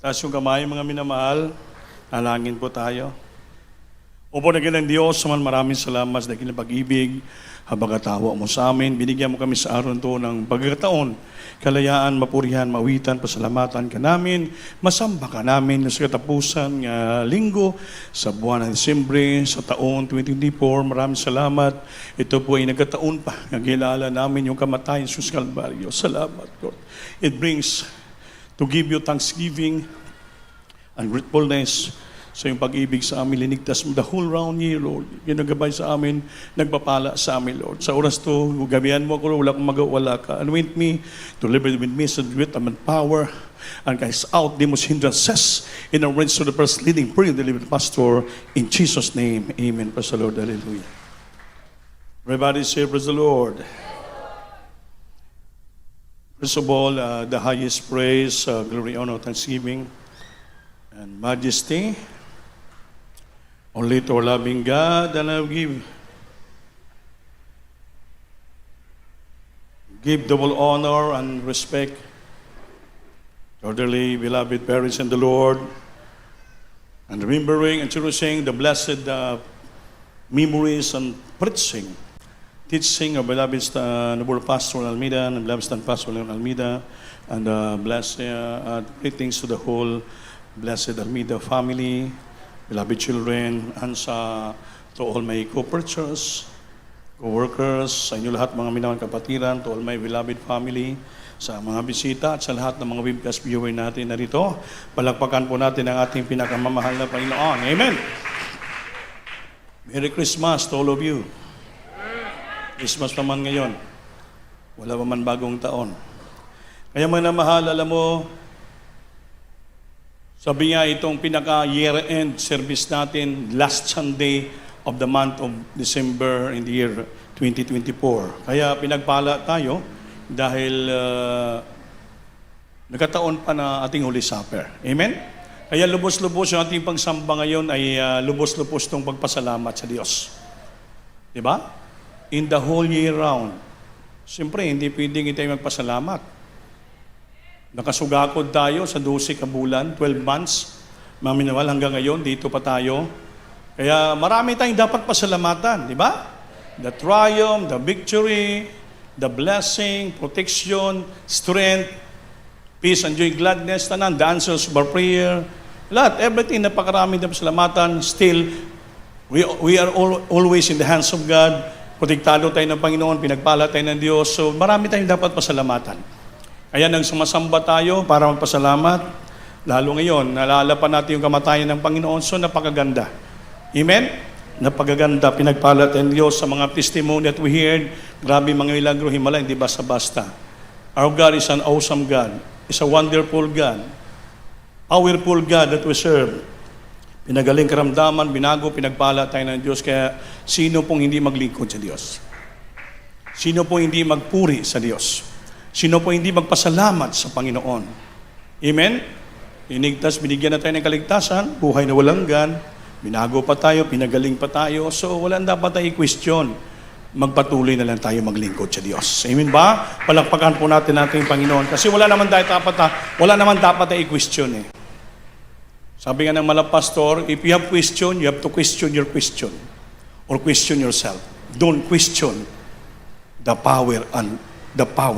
Taas yung kamay, mga minamahal. Alangin po tayo. Opo na ng Diyos, maraming salamat sa dakilang pag-ibig, habagatawa mo sa amin. Binigyan mo kami sa araw to ng pagkakataon, kalayaan, mapurihan, mawitan, pasalamatan ka namin, masamba ka namin sa katapusan ng linggo, sa buwan ng Disyembre, sa taon 2024. Maraming salamat. Ito po ay nagkataon pa. Nagkilala namin yung kamatayan sa Kalbaryo. Salamat, Lord. It brings to give you thanksgiving and gratefulness sa iyong pag-ibig sa amin. Linigtas mo the whole round year, Lord. Ginagabay sa amin, nagpapala sa amin, Lord. Sa oras to, gabihan mo ako, wala akong magawala ka. Anoint me to live with me sa wisdom and power, and cast out demons, hindrances in the range of the first leading prayer, the living pastor. In Jesus' name, amen. Praise the Lord. Hallelujah. Everybody say, praise the Lord. First of all, the highest praise, glory, honor, thanksgiving, and majesty, only to our loving God, and I give double honor and respect to our dearly beloved parents in the Lord, and remembering and cherishing the blessed memories and teaching of beloved Noble Pastor Almeida and beloved Pastor Leon Almeida, and blessed greetings to the whole blessed Almeida family, beloved children, and to all my co-preachers, co-workers, sa inyo lahat mga minamahal kapatiran, to all my beloved family, sa mga bisita at sa lahat ng mga webcast viewer natin na rito. Palakpakan po natin ang ating pinakamamahal na Panginoon. Amen! Merry Christmas to all of you. Christmas naman ngayon. Wala pa man bagong taon. Kaya mga mahal, alam mo, sabi nga itong pinaka-year-end service natin, last Sunday of the month of December in the year 2024. Kaya pinagpala tayo dahil nagkataon pa na ating Holy Supper. Amen? Kaya lubos-lubos yung ating pagsamba ngayon ay lubos-lubos itong pagpasalamat sa Diyos. Diba? In the whole year round. Siyempre, hindi pwedeng tayo magpasalamat. Nakasugakod tayo sa 12 kabulan, 12 months. Maminawal hanggang ngayon, dito pa tayo. Kaya marami tayong dapat pasalamatan, di ba? The triumph, the victory, the blessing, protection, strength, peace and joy, gladness, tanan, the answers of our prayer, lahat, everything, napakarami na pasalamatan. Still, we are always in the hands of God. Protektado tayo ng Panginoon, pinagpala tayo ng Diyos. So marami tayong dapat pasalamatan. Kaya nang sumasamba tayo para magpasalamat, lalo ngayon, naalala pa natin yung kamatayan ng Panginoon, so napakaganda. Amen? Napakaganda, pinagpala tayo ng Diyos sa mga testimony that we heard. Grabe mga milagro, himala, hindi basta-basta. Our God is an awesome God. Is a wonderful God. Powerful God that we serve. Pinagaling karamdaman, binago, pinagpala tayo ng Diyos. Kaya sino pong hindi maglingkod sa Diyos? Sino pong hindi magpuri sa Diyos? Sino po hindi magpasalamat sa Panginoon? Amen? Inigtas, binigyan na tayo ng kaligtasan, buhay na walang gan, binago pa tayo, pinagaling pa tayo, so walang dapat tayo i-question. Magpatuloy na lang tayo maglingkod sa Diyos. Amen ba? Palakpakan po natin ating Panginoon. Kasi wala naman dapat tayo i-question eh. Sabi nga ng Pastor, if you have question, you have to question your question. Or question yourself. Don't question the power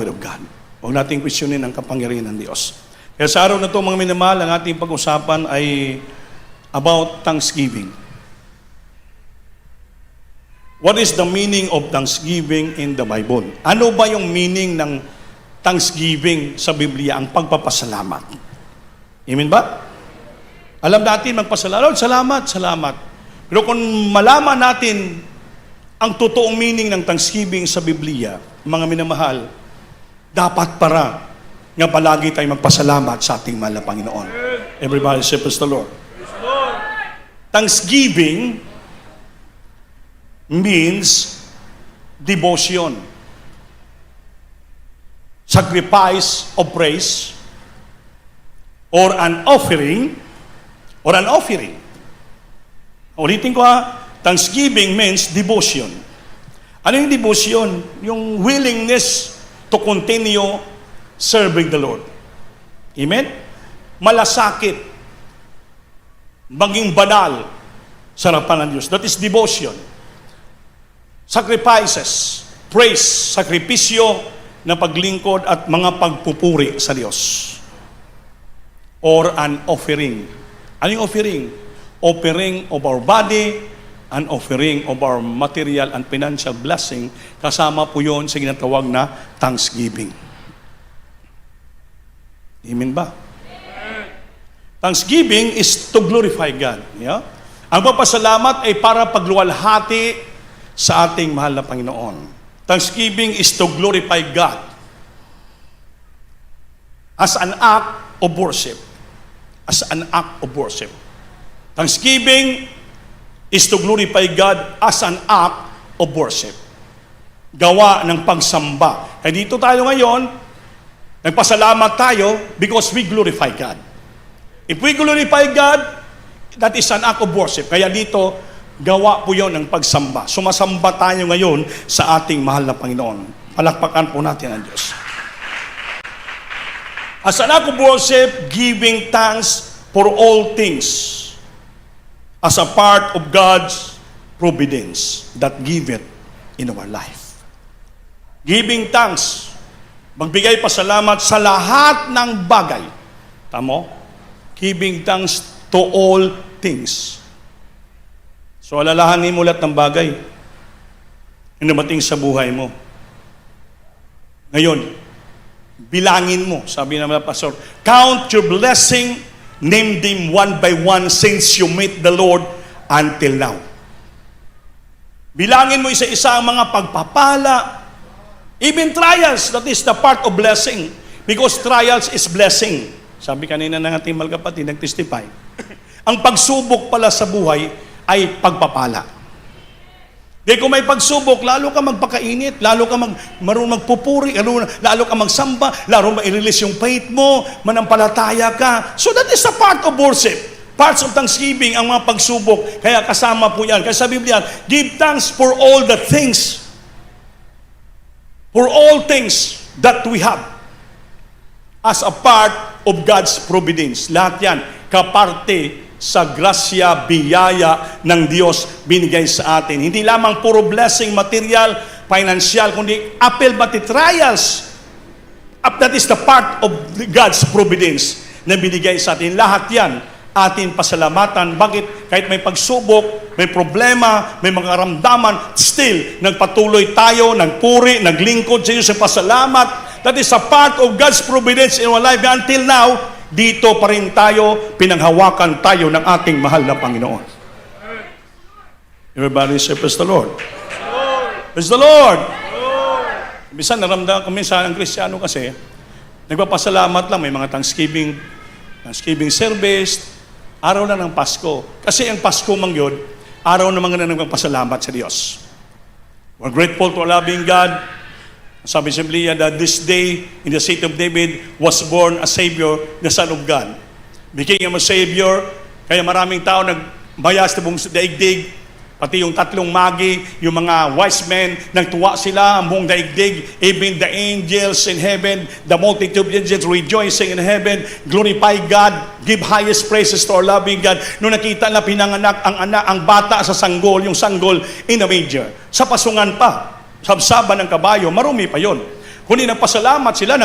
of God. Huwag natin questionin ang kapangyarihan ng Diyos. Kaya sa araw na ito, mga minamahal, ang ating pag-usapan ay about Thanksgiving. What is the meaning of Thanksgiving in the Bible? Ano ba yung meaning ng Thanksgiving sa Biblia? Ang pagpapasalamat. Amen ba? Alam natin, magpasalamat. Salamat. Pero kung malaman natin ang totoong meaning ng Thanksgiving sa Biblia, mga minamahal, dapat para nga palagi tayong magpasalamat sa ating mahal na Panginoon. Everybody say, praise the Lord. Thanksgiving means devotion, sacrifice of praise, or an offering. Ulitin ko Thanksgiving means devotion. Ano yung devotion? Yung willingness to continue serving the Lord. Amen? malasakit, maging banal sa harapan ng Diyos. That is devotion. Sacrifices, praise, sakripisyo na paglingkod at mga pagpupuri sa Diyos. Or an offering. Ano yung offering? Offering of our body, an offering of our material and financial blessing. Kasama po yun sa ginatawag na thanksgiving. Amen ba? Thanksgiving is to glorify God. Yeah? Ang papasalamat ay para pagluwalhati sa ating mahal na Panginoon. Thanksgiving is to glorify God as an act of worship. As an act of worship. Thanksgiving is to glorify God as an act of worship. Gawa ng pagsamba. Kaya dito tayo ngayon, nagpasalamat tayo because we glorify God. If we glorify God, that is an act of worship. Kaya dito, gawa po yon ng pagsamba. Sumasamba tayo ngayon sa ating mahal na Panginoon. Palakpakan po natin ang Diyos. As an act of worship, giving thanks for all things as a part of God's providence that giveth in our life. Giving thanks, magbigay pasalamat sa lahat ng bagay. Tamo? Giving thanks to all things. So alalahanin mo lahat ng bagay na dumating sa buhay mo. Ngayon, bilangin mo, sabi naman ng pastor, count your blessing, name them one by one since you meet the Lord until now. Bilangin mo isa-isa ang mga pagpapala, even trials, that is the part of blessing. Because trials is blessing. Sabi kanina ng ating mga kapatid, nag-testify. Ang pagsubok pala sa buhay ay pagpapala. Di kung may pagsubok, lalo ka magpakainit, lalo ka marunong magpupuri, lalo ka magsamba, lalo ma-release yung faith mo, manampalataya ka. So that is a part of worship. Parts of thanksgiving, ang mga pagsubok. Kaya kasama po yan. Kaya sa Biblia, give thanks for all the things. For all things that we have. As a part of God's providence. Lahat yan, kaparte sa grasya, biyaya ng Diyos binigay sa atin. Hindi lamang puro blessing, material, financial, kundi apple bati trials. That is the part of God's providence na binigay sa atin. Lahat yan, atin pasalamatan. Bakit? Kahit may pagsubok, may problema, may mga karamdaman, still, nagpatuloy tayo, nagpuri, naglingkod sa iyo sa pasalamat. That is a part of God's providence in our life. Until now, dito pa rin tayo, pinanghawakan tayo ng ating mahal na Panginoon. Everybody say, praise the Lord. Praise the Lord. Bisan naramdaman kami sa ang Kristiyano kasi, nagpapasalamat lang, may mga Thanksgiving service, araw na ng Pasko. Kasi ang Pasko mang yun, araw na mga nagpapasalamat sa Diyos. We're grateful to a loving God. Sabi sa Biblia that this day in the city of David was born a Savior, the Son of God. Became a Savior, kaya maraming tao nagbayas na buong daigdig, pati yung tatlong magi, yung mga wise men, nagtuwa sila ang buong daigdig, even the angels in heaven, the multitude of angels rejoicing in heaven, glorify God, give highest praises to our loving God. Nung nakita na pinanganak ang bata sa sanggol, yung sanggol in a manger, sa pasungan pa, sabsaban ng kabayo, marumi pa yon. Kundi nagpasalamat sila,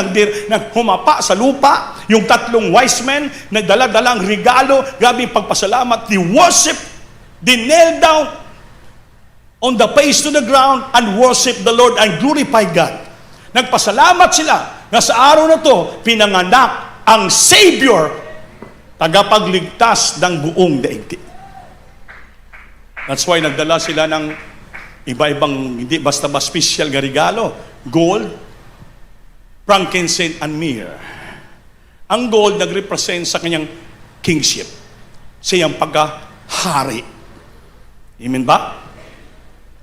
humapa sa lupa, yung tatlong wise men, nagdala-dalang regalo, grabe pagpasalamat, they worship, they kneel down on the face to the ground and worship the Lord and glorify God. Nagpasalamat sila na sa araw na to, pinanganak ang Savior, tagapagligtas ng buong daigdig. That's why nagdala sila ng iba-ibang, hindi basta-basta special na regalo. Gold, frankincense, and myrrh. Ang gold nag-represent sa kanyang kingship. Sa iyang pagkahari. Amen ba?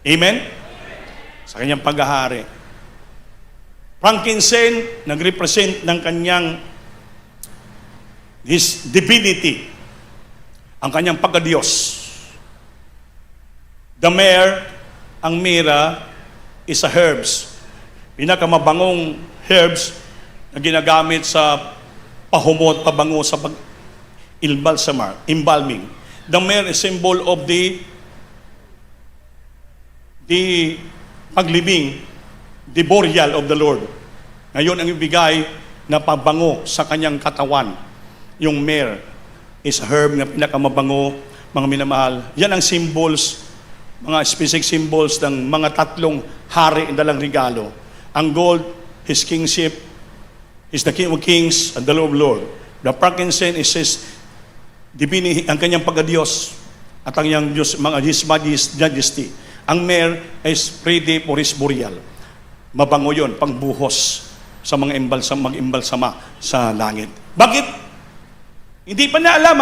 Amen? Sa kanyang paghahari. Frankincense, nag-represent ng kanyang his divinity. Ang kanyang pagka-Diyos. The myrrh, ang mira is a herbs. Pinakamabangong herbs na ginagamit sa pahumot, pabango sa embalming. The myrrh is symbol of the paglibing, the burial of the Lord. Ngayon ang ibigay na pabango sa kanyang katawan. Yung myrrh is a herb na pinakamabango, mga minamahal. Yan ang symbols, mga specific symbols ng mga tatlong hari na dalang regalo. Ang gold, His kingship, is the King of Kings and the Lord of Lords. The frankincense is His divinity, ang kanyang pagkadiyos at ang kanyang Diyos, mga His majesty. Ang myrrh is ready for His burial. Mabango yun, pangbuhos sa mga mag-imbalsama sa langit. Bakit? Hindi pa niya alam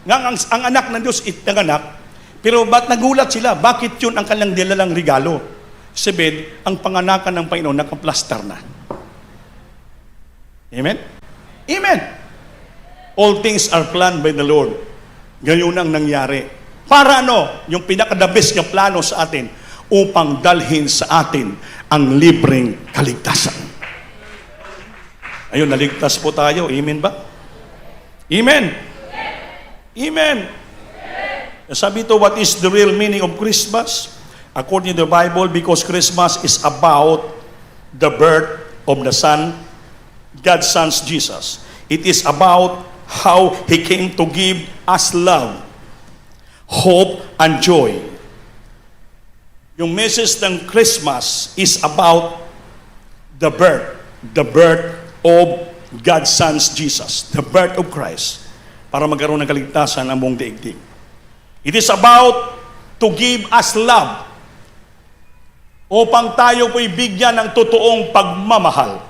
nga ang anak ng Diyos itanganak, pero ba't nagulat sila? Bakit yun ang kanilang nilalang regalo? Sabihin, ang panganakan ng Panginoon nakaplaster na. Amen? Amen! All things are planned by the Lord. Gayon ang nangyari. Para ano? Yung pinaka-the best na plano sa atin upang dalhin sa atin ang libreng kaligtasan. Ayun, naligtas po tayo. Amen ba? Amen! Amen! Sabi ito, what is the real meaning of Christmas? According to the Bible, because Christmas is about the birth of the Son, God's Son, Jesus. It is about how He came to give us love, hope, and joy. Yung message ng Christmas is about the birth of God's Son, Jesus, the birth of Christ, para magkaroon ng kaligtasan ang buong daigdig. It is about to give us love, upang tayo po'y bigyan ng totoong pagmamahal,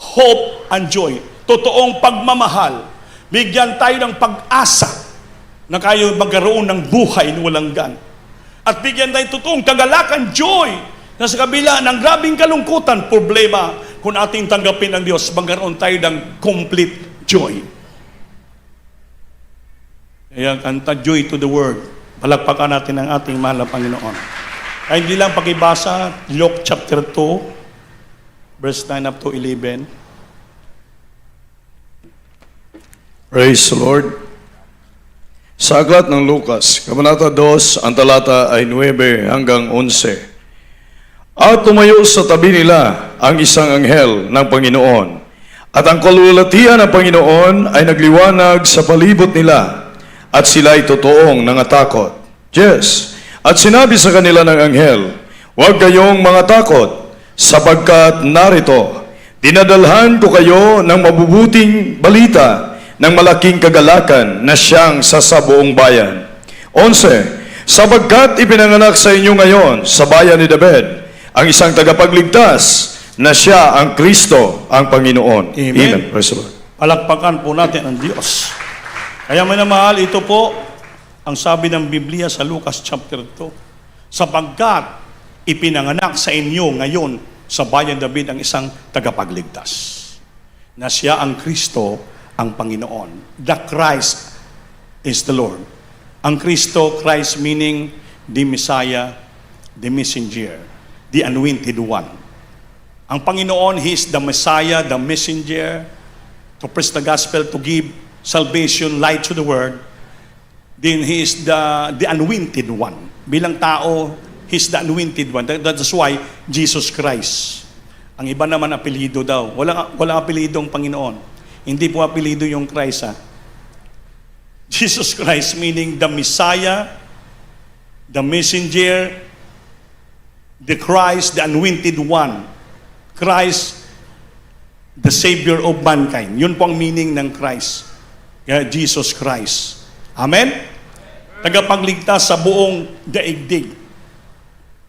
hope and joy, totoong pagmamahal, bigyan tayo ng pag-asa na kayo magkaroon ng buhay na walang gan. At bigyan tayo totoong kagalakan, joy, na sa kabila ng grabing kalungkutan, problema, kung ating tanggapin ang Diyos, magkaroon tayo ng complete joy. Kaya kanta, joy to the world. Palakpakan natin ang ating mahal na Panginoon. Ay hindi lang pakibasa, Luke chapter 2, verse 9 up to 11. Praise the Lord. Sa aklat ng Lucas, Kabanata 2, ang talata ay 9 hanggang 11. At tumayo sa tabi nila ang isang anghel ng Panginoon. At ang kalulatian ng Panginoon ay nagliwanag sa palibot nila. At sila ay totoong nangatakot. Yes. At sinabi sa kanila ng anghel, huwag kayong mga takot, sapagkat narito, dinadalhan ko kayo ng mabubuting balita ng malaking kagalakan na siyang sa buong bayan. 11. Sapagkat ipinanganak sa inyo ngayon sa bayan ni David ang isang tagapagligtas na siya ang Kristo, ang Panginoon. Amen. Praise the Lord. Palakpakan po natin ang Diyos. Kaya minamahal, ito po ang sabi ng Biblia sa Lucas chapter 2, sapagkat ipinanganak sa inyo ngayon sa bayan David ang isang tagapagligtas, na siya ang Kristo, ang Panginoon. The Christ is the Lord. Ang Kristo, Christ meaning the Messiah, the Messenger, the Anointed One. Ang Panginoon, He is the Messiah, the Messenger, to preach the gospel, to give salvation, light to the world. Then He is the anointed one. Bilang tao, He's the anointed one. That's why Jesus Christ. Ang iba naman apelido daw. Walang apelido ang Panginoon. Hindi po apelido yung Christ. Jesus Christ meaning the Messiah, the Messenger, the Christ, the anointed one. Christ, the Savior of mankind. Yun po ang meaning ng Christ. Jesus Christ. Amen? Tagapagligtas sa buong daigdig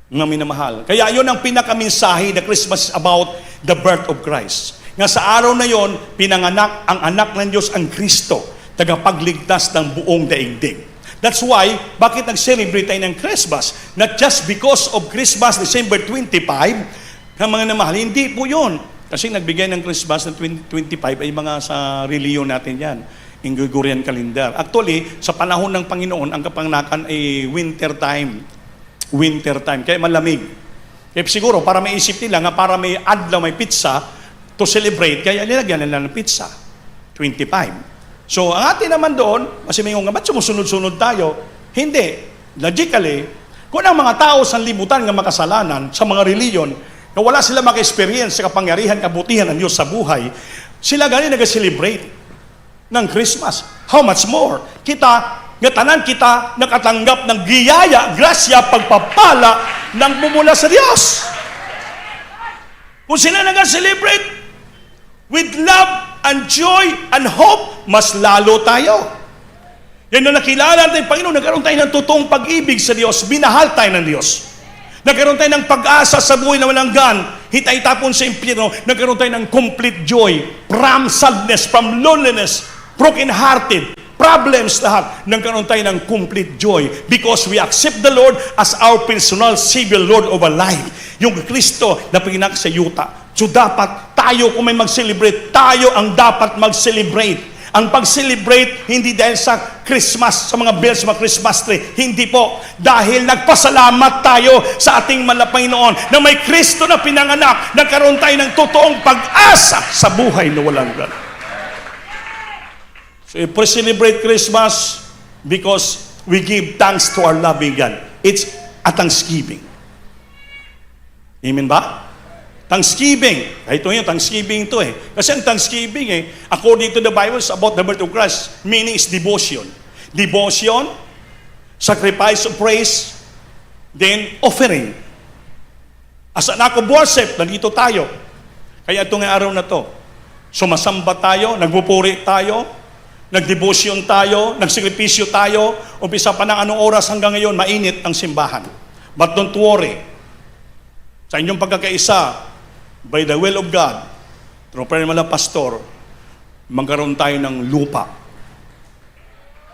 ng minamahal. Kaya yun ang pinakaminsahe na Christmas is about the birth of Christ. Nga sa araw na yon, pinanganak ang anak ng Diyos, ang Kristo, tagapagligtas ng buong daigdig. That's why, bakit nag-celebrate tayo ng Christmas? Not just because of Christmas, December 25, ng mga namahal, hindi po yun. Kasi nagbigay ng Christmas ng 2025 ay mga sa reliyon natin yan. In Gregorian calendar. Actually, sa panahon ng Panginoon, ang kapanganakan ay winter time. Winter time. Kaya malamig. Kaya siguro, para maisip nila nga para may adlaw, may pizza, to celebrate, kaya nilagyan nila ng pizza. 25. So, ang atin naman doon, kasi may nga, ba't sumusunod-sunod tayo? Hindi. Logically, kung ang mga tao sa libutan ng makasalanan, sa mga reliyon, na wala sila maka-experience sa kapangyarihan, kabutihan ng Diyos sa buhay, sila gani nag-celebrate ng Christmas. How much more? Kita, nga tanan kita nakatanggap ng biyaya, grasya, pagpapala ng mumula sa Diyos. Kung sila nag-celebrate with love and joy and hope, mas lalo tayo. Yan na nakilala natin, Panginoon, nagkaroon tayo ng totoong pag-ibig sa Diyos, binahal tayo ng Diyos. Nagkaroon tayo ng pag-asa sa buhay na walang gan, hitay tapon sa impyerno, nagkaroon tayo ng complete joy, from sadness, from loneliness, broken-hearted, problems lahat, nagkaroon tayo ng complete joy because we accept the Lord as our personal Savior, Lord of our life. Yung Kristo na pinak sa yuta. So dapat tayo, kung may mag-celebrate, tayo ang dapat mag-celebrate. Ang pag-celebrate, hindi dahil sa Christmas, sa mga bells, mga Christmas tree. Hindi po. Dahil nagpasalamat tayo sa ating Panginoon na may Kristo na pinanganak, nagkaroon tayo ng totoong pag-asa sa buhay na walang gan. So if we celebrate Christmas because we give thanks to our loving God. It's a thanksgiving. Amen ba? Thanksgiving. Ito yun, Thanksgiving to eh. Kasi ang Thanksgiving according to the Bible, is about the birth of Christ. Meaning is devotion. Devotion, sacrifice of praise, then offering. As an act of worship, nandito tayo. Kaya itong araw na to, sumasamba tayo, nagpupuri tayo, nagdevotion tayo, nagsakripisyo tayo, umpisa pa ng anong oras hanggang ngayon, mainit ang simbahan. But don't worry. Sa inyong pagkakaisa, by the will of God, through prayer ng mga pastor, magkaroon tayo ng lupa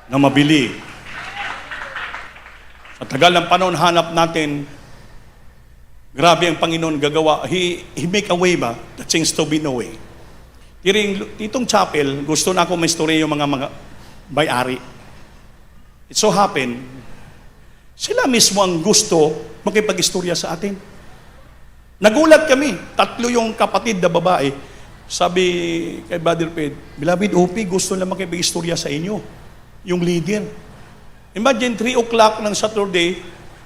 na mabili. Sa tagal ng panahon, hanap natin, grabe ang Panginoon gagawa. He make a way ba that seems to be no way. Itong chapel, gusto na ako may story yung mga may-ari. It so happen, sila mismo ang gusto makipag-istorya sa atin. Nagulat kami, 3 yung kapatid na babae. Sabi kay Brother Ped, Beloved OP, gusto na makipag-istorya sa inyo. Yung leader. Imagine 3 o'clock ng Saturday,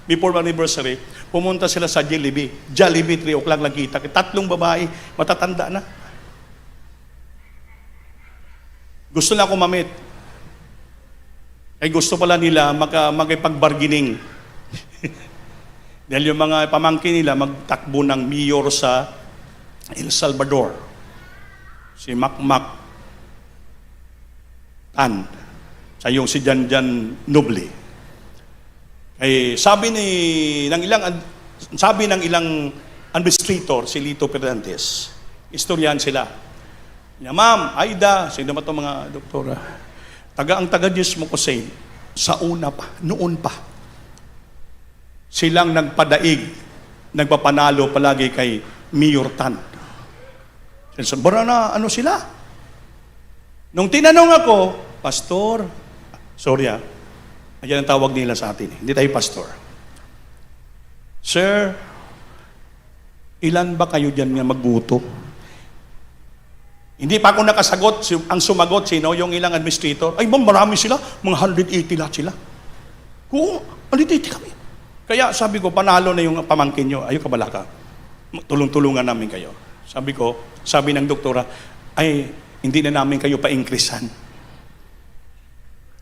before anniversary, pumunta sila sa Jollibee. Jollibee, 3 o'clock lang kita. 3 babae, matatanda na. Gusto na ako mamit. Ay gusto pala nila makipag-bargaining. Dahil yung mga pamangkin nila magtakbo ng mayor sa El Salvador. Si Macmac Tan. Sa yung si Janjan Noble. Ay sabi ng ilang administrator, si Lito Fernandez, istoryan sila. Ma'am, Aida, sino ba itong mga doktora? Ang taga-Diyos mo ko say, sa una pa, noon pa, silang nagpadaig, nagpapanalo palagi kay Mayor Tan. Bara na, ano sila? Nung tinanong ako, Pastor, sorry ayan ang tawag nila sa atin. Hindi tayo pastor. Sir, ilan ba kayo dyan nga magbuto? Hindi pa ako nakasagot. Ang sumagot, sino? Yung ilang administrator. Ay, marami sila. Mga 180 lahat sila. Kung, 180 kami. Kaya sabi ko, panalo na yung pamangkin nyo. Ayaw kabala ka. Tulong-tulungan namin kayo. Sabi ng doktora, ay, hindi na namin kayo pa-increasean.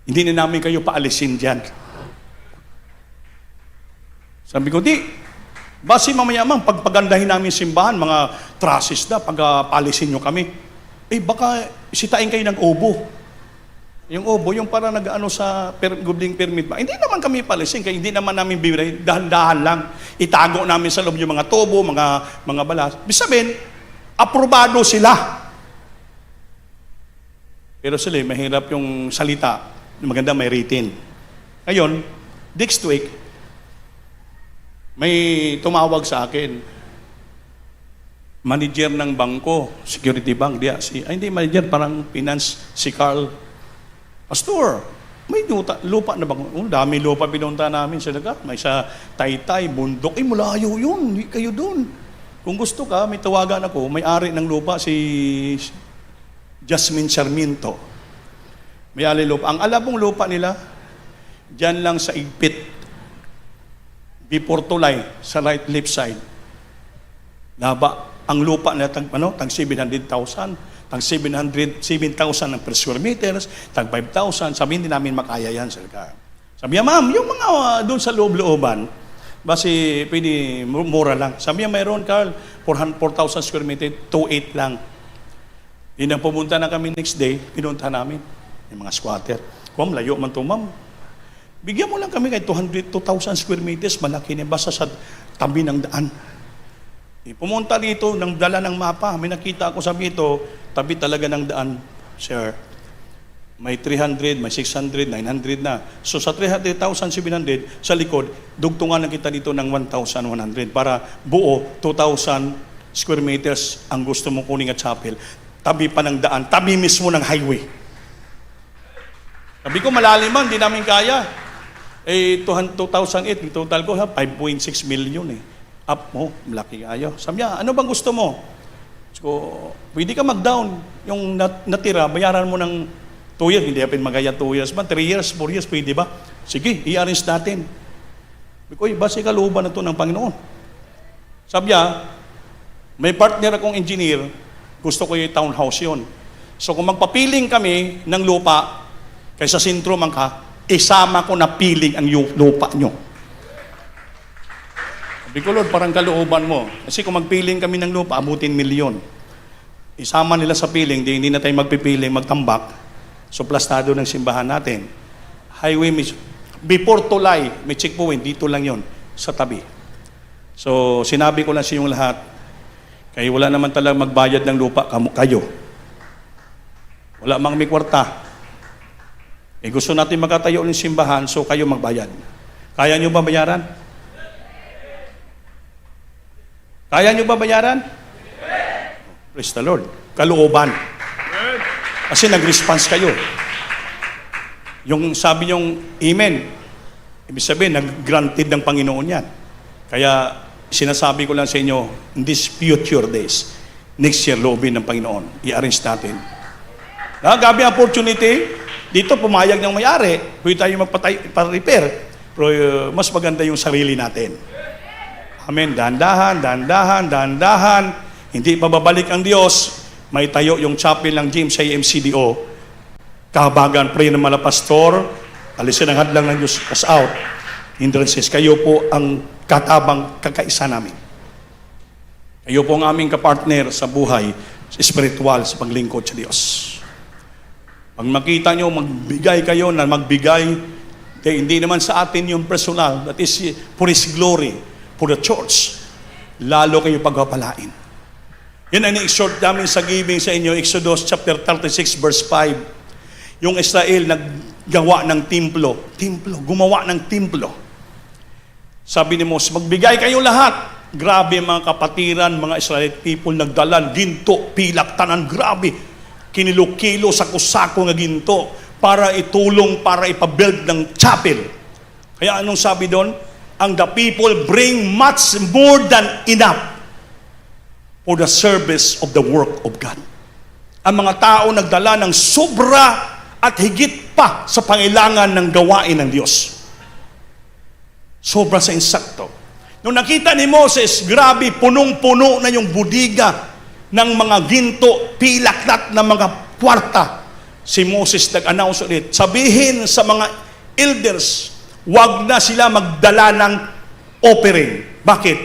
Hindi na namin kayo paalisin dyan. Sabi ko, di. Basi mamaya-mang, pagpagandahin namin simbahan, mga trusses na, pagpaalisin nyo kami. Baka sitain kayo ng obo. Yung obo, yung para nag-ano sa gooding permit ba? Hindi naman kami palisin, kaya hindi naman namin bibigay, dahan-dahan lang. Itago namin sa loob yung mga tobo, mga balas. Bisabihin, aprobado sila. Pero sila, mahirap yung salita. Maganda may written. Ngayon, next week, may tumawag sa akin. Manager ng bangko, security bank, hindi manager, parang finance, si Carl. Pastor, may lupa na bang? Dami lupa pinunta namin sa lugar. May sa Taytay, bundok. Malayo yun. Hindi kayo doon. Kung gusto ka, may tawagan ako. May-ari ng lupa si Jasmine Sarmiento. May-ari lupa. Ang alam mong lupa nila, dyan lang sa Igpit, before Tulay, sa right left side. Naba, ang lupa na tag 700,000, tag 7,000 ang per square meters, tag 5,000. Sabihin din namin makaya yan, sir. Sabi niya, ma'am, yung mga doon sa loob-looban, basi pwede mura lang. Sabi niya, mayroon, Carl, 4,000 square meter, 2,800 lang. Yun ang pumunta na kami next day, pinunta namin, yung mga squatter. Kung layo man to, ma'am, bigyan mo lang kami kay 2,000 square meters, malaki na, basta sa tabi ng daan. Pumunta dito, nang dala ng mapa, may nakita ako, sabi ito, tabi talaga ng daan, sir. May 300, may 600, 900 na. So sa 300,700, sa likod, dugtungan na kita dito ng 1,100 para buo 2,000 square meters ang gusto mong kuning at chapel. Tabi pa ng daan, tabi mismo ng highway. Sabi ko, malalim man, di namin kaya. 2008, yung total ko, 5.6 million eh. Up mo, malaki kayo. Sabi niya, ano bang gusto mo? So, pwede ka mag-down. Yung natira, bayaran mo ng 2 years. Hindi natin magaya 2 years ba? 3 years, 4 years, pwede ba? Sige, i-arrange natin. Uy, base kalooban na ito ng Panginoon. Sabi niya, may partner akong engineer, gusto ko yung townhouse yun. So kung magpapiling kami ng lupa, kaysa sentro man ka, isama ko na piling ang lupa nyo. Sabi ko, Lord, parang kalooban mo. Kasi kung magpiling kami ng lupa, abutin milyon. Isama nila sa piling, hindi na tayo magpipiling, magtambak. So plastado ng simbahan natin. Highway, before Tulay, may checkpoint, dito lang yon sa tabi. So sinabi ko lang sa inyong lahat, kaya wala naman talagang magbayad ng lupa, kayo. Wala mang may kwarta. Gusto natin magkatayo ng simbahan, so kayo magbayad. Kaya nyo ba bayaran? Kaya nyo ba bayaran? Praise the Lord. Kalooban. Kasi nag-response kayo. Yung sabi nyong amen, ibig sabihin, nag-granted ng Panginoon yan. Kaya sinasabi ko lang sa inyo, in these future days, next year, loobin ng Panginoon. I-arrange natin. Gabi opportunity, dito pumayag ng may-ari, pwede tayo magpa-repair, pero mas maganda yung sarili natin. Amen. Dahan-dahan, hindi pababalik ang Diyos. May tayo yung chapel ng James sa MCDO. Kahabagan, pray ng mga pastor, alisin ang hadlang ng Diyos, pass out. Hindrances, kayo po ang katabang kakaisa namin. Kayo po ang aming kapartner sa buhay, spiritual, sa paglingkod sa Diyos. Pag makita nyo, magbigay kayo na magbigay, hindi naman sa atin yung personal, that is for His glory, for the church, lalo kayo pagpapalain. Yan ang i-exhort namin sa giving sa inyo, Exodus chapter 36 verse 5. Yung Israel naggawa ng templo, gumawa ng templo. Sabi ni Moses, magbigay kayo lahat. Grabe mga kapatiran, mga Israelite people, nagdalan, ginto, pilak, tanan, grabe. Kinilo-kilo, sako-sako nga ginto para itulong, para ipabuild ng chapel. Kaya anong sabi doon? Ang the people bring much more than enough for the service of the work of God. Ang mga tao nagdala ng sobra at higit pa sa pangailangan ng gawain ng Diyos. Sobra sa insakto. Nung nakita ni Moses, grabe, punong-puno na yung budiga ng mga ginto, pilaklat na mga kwarta. Si Moses nag-announce ulit, sabihin sa mga elders, wag na sila magdala ng offering. Bakit?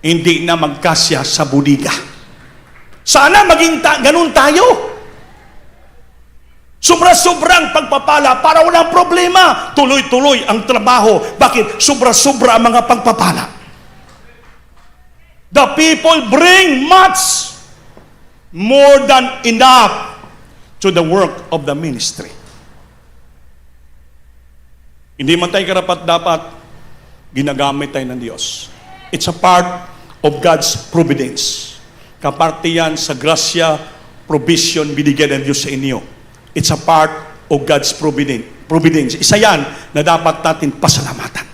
Hindi na magkasya sa budiga. Sana maging ganun tayo. Sobra-sobrang pagpapala para walang problema. Tuloy-tuloy ang trabaho. Bakit? Sobra-sobra ang mga pagpapala. The people bring much more than enough to the work of the ministry. Hindi man tayo karapat-dapat, ginagamit tayo ng Diyos. It's a part of God's providence. Kaparte yan sa grasya, provision, binigyan ng Diyos sa inyo. It's a part of God's providence. Isa yan na dapat natin pasalamatan.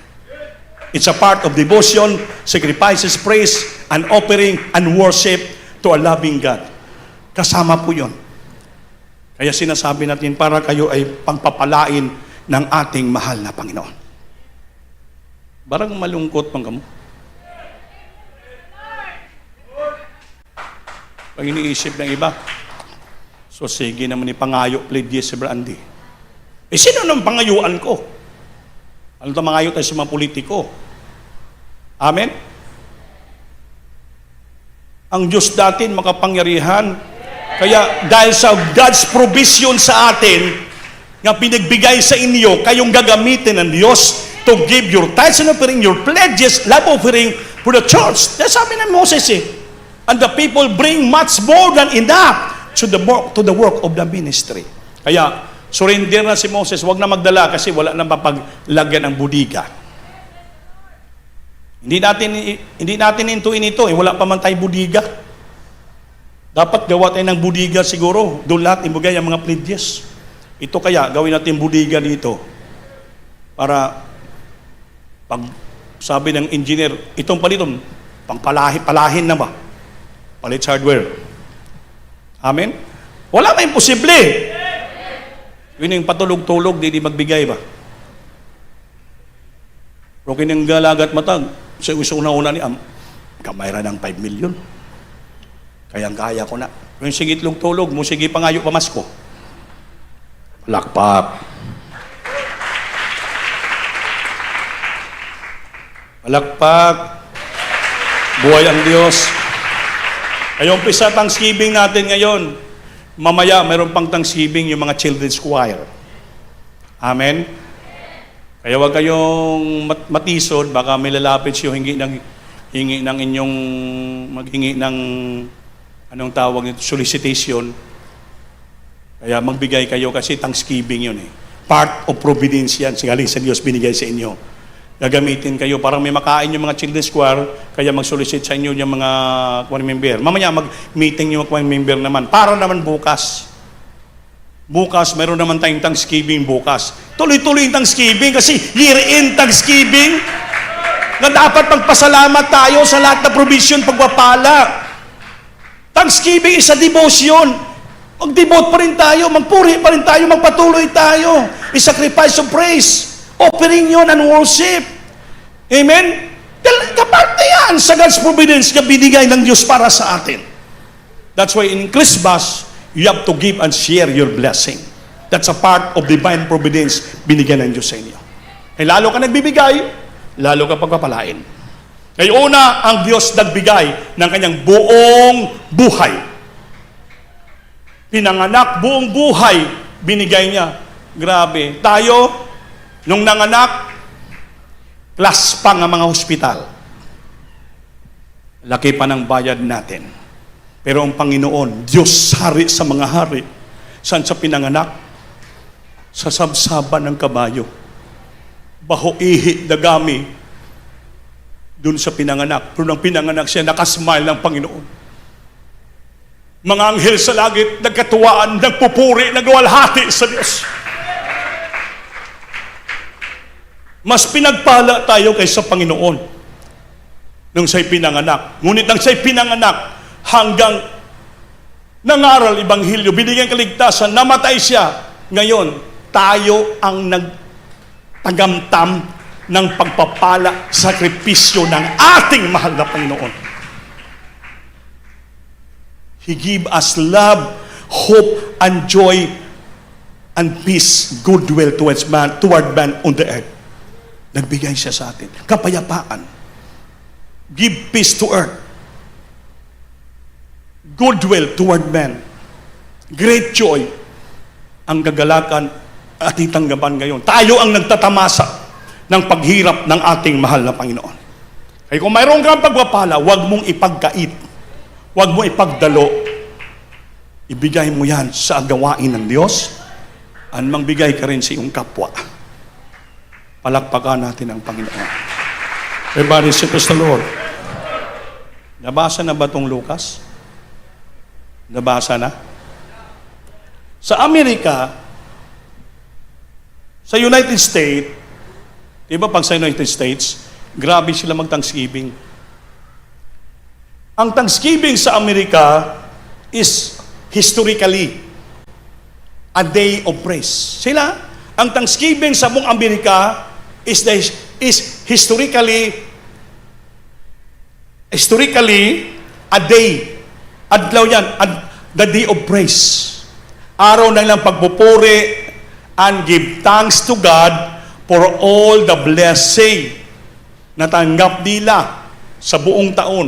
It's a part of devotion, sacrifices, praise, and offering, and worship to a loving God. Kasama po yun. Kaya sinasabi natin para kayo ay pangpapalain ng ating mahal na Panginoon. Barang malungkot pang kamo. Pag iniisip ng iba, so sige naman ni pangayo, plead yes, si Brandy. Sino nang pangayuan ko? Ano ito mangayo tayo sa mga politiko? Amen? Ang Diyos natin makapangyarihan. Kaya dahil sa God's provision sa atin, nga pinagbigay sa inyo, kayong gagamitin ng Diyos to give your tithes and offering, your pledges, love offering for the church. Dahil sabi ng Moses and the people bring much more than enough to the work of the ministry. Kaya, surrender na si Moses, wag na magdala kasi wala nang mapaglagyan ng budiga. Hindi natin intuin ito, wala pa man tayo budiga. Dapat gawa tayo ng budiga siguro. Doon lahat ibigay ang mga pledges. Ito kaya, gawin natin budiga dito. Para, pag sabi ng engineer, itong paliton, palahin na ba? Palit hardware. Amen? Wala ba imposible? Yun yung patulog-tulog, di magbigay ba? Pero kinanggalagat matag, sa una-una ni kamayra ng 5 million. Kayang-kaya ko na. Yung sigitlog-tulog mo, sige pangayo pamasko. Palakpak. Palakpak. Buhay ang Diyos. Ay umpisa Thanksgiving natin ngayon. Mamaya, mayroon pang Thanksgiving yung mga children's choir. Amen? Kaya huwag kayong matisod, baka may lalapit siyo hingi ng inyong, maghingi ng anong tawag nito, solicitation. Kaya magbigay kayo kasi Thanksgiving yun eh. Part of providence yan, galing sa Diyos binigay sa inyo. Gagamitin kayo, parang may makain yung mga children's choir, kaya mag-solicit sa inyo yung mga choir member. Mamaya mag-meeting yung choir member naman, para naman bukas. Bukas, mayroon naman tayong Thanksgiving bukas. Tuloy-tuloy yung Thanksgiving kasi year-end Thanksgiving. Na dapat magpasalamat tayo sa lahat na provision pagpapala. Thanksgiving is a devotion. Mag-devote pa rin tayo, magpuri pa rin tayo, magpatuloy tayo. I-sacrifice of praise. Offering yun and worship. Amen? Kaparte yan sa God's providence na binigay ng Diyos para sa atin. That's why in Christmas, you have to give and share your blessing. That's a part of divine providence binigyan ng Diyos sa inyo. Eh, lalo ka nagbibigay, lalo ka pagpapalain. Kaya una, ang Diyos nagbigay ng kanyang buong buhay. Pinanganak, buong buhay, binigay niya. Grabe. Tayo, nung nanganak, class pa ng mga hospital. Laki pa ng bayad natin. Pero ang Panginoon, Diyos hari sa mga hari. Saan sa pinanganak? Sa sabsaban ng kabayo. Baho ihi dagami. Doon sa pinanganak. Pero nang pinanganak siya, nakasmile ng Panginoon. Mga anghel sa langit, nagkatuwaan, nagpupuri, nagwalhati sa Diyos. Mas pinagpala tayo kaysa Panginoon nung siya'y pinanganak. Ngunit nang siya'y pinanganak, hanggang nangaral Ibanghilyo, binigyan kaligtasan, namatay siya. Ngayon, tayo ang nagtagamtam ng pagpapala, sakripisyo ng ating mahal na Panginoon. He give us love, hope, and joy, and peace, goodwill toward man on the earth. Nagbigay siya sa atin. Kapayapaan. Give peace to earth. Goodwill toward man. Great joy. Ang kagalakan at itanggapan ngayon. Tayo ang nagtatamasa ng paghirap ng ating mahal na Panginoon. Kaya kung mayroon kang pagpapala, huwag mong ipagkait. Huwag mong ipagdalo. Ibigay mo yan sa gawain ng Diyos at mangbigay ka rin sa iyong kapwa. Palakpakan natin ang Panginoon. Everybody say praise the Lord. Nabasa na ba itong Lucas? Nabasa na? Sa Amerika, sa United States, di ba pag sa United States, grabe sila mag-Thanksgiving. Ang Thanksgiving sa Amerika is historically a day of praise. Sila, ang Thanksgiving sa buong Amerika is historically a day. Adlaw yan, the day of praise. Araw na lang pagpupuri and give thanks to God for all the blessing na tanggap nila sa buong taon.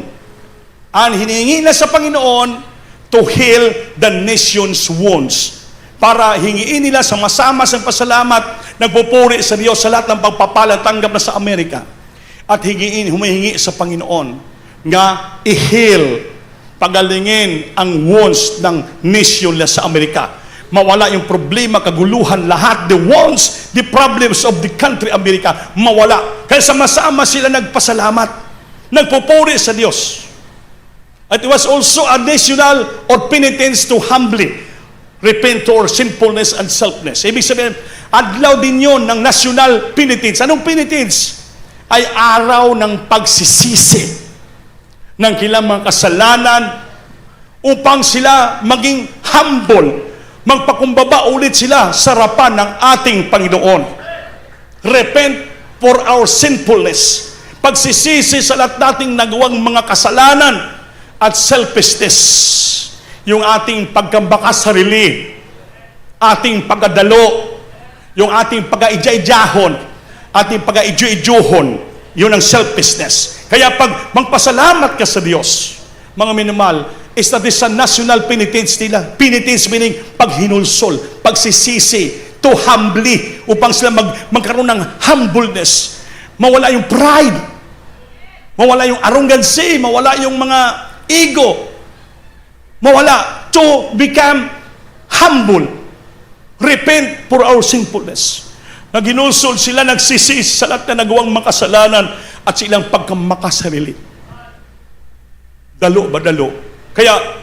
And hinihingi na sa Panginoon to heal the nation's wounds. Para hingiin nila sa masama sa pasalamat, nagpupuri sa Diyos sa lahat ng pagpapala tanggap na sa Amerika. At humihingi sa Panginoon nga i-heal, pagalingin ang wounds ng nation na sa Amerika. Mawala yung problema, kaguluhan, lahat, the wounds, the problems of the country Amerika, mawala. Kaya sama-sama sila nagpasalamat, nagpupuri sa Diyos. It was also a national or penitence to humbly repent to our sinfulness and selfness. Ibig sabihin, adlaw din yun ng national penitence. Anong penitence? Ay araw ng pagsisisi ng kailang mga kasalanan upang sila maging humble, magpakumbaba ulit sila sa harapan ng ating Panginoon. Repent for our sinfulness. Pagsisisi sa lahat nating nagawang mga kasalanan at selfishness. Yung ating pagkambakas sarili, ating pagdadalo, yung ating pag-aijay-jahon, ating pag-aiju-ijuhon, yun ang selfishness. Kaya pag magpasalamat ka sa Diyos, mga minimal, is that is a national penitence nila. Penitence meaning paghinulsol, pagsisisi, to humbly, upang sila magkaroon ng humbleness. Mawala yung pride, mawala yung arrogancy, mawala yung mga ego, mawala, to become humble, repent for our sinfulness. Naghinulsol sila, nagsisisi sa lahat na nagawang makasalanan at silang pagkamakasarili. Dalo ba dalo? Kaya,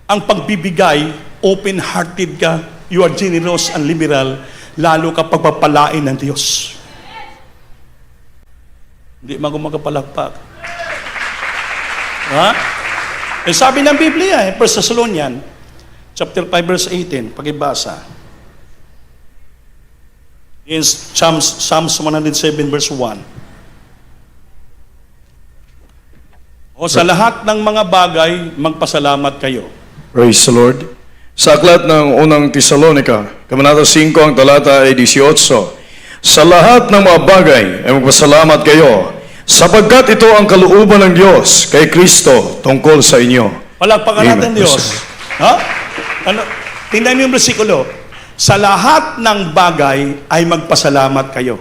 ang pagbibigay, open-hearted ka, you are generous and liberal, lalo ka pagpapalain ng Diyos. Hindi magpalagpak. Ha? Eh, sabi ng Biblia, 1 Thessalonians, chapter 5, verse 18, pakibasa. In Psalms 107, verse 1. O sa lahat ng mga bagay, magpasalamat kayo. Praise the Lord. Sa aklat ng unang Tesalonica, Kabanata 5, ang talata ay 18. Sa lahat ng mga bagay ay magpasalamat kayo, sapagkat ito ang kalooban ng Diyos kay Kristo tungkol sa inyo. Palagpakan natin Diyos. Ha? Ano? Tingnan niyo yung bersikulo. Sa lahat ng bagay ay magpasalamat kayo.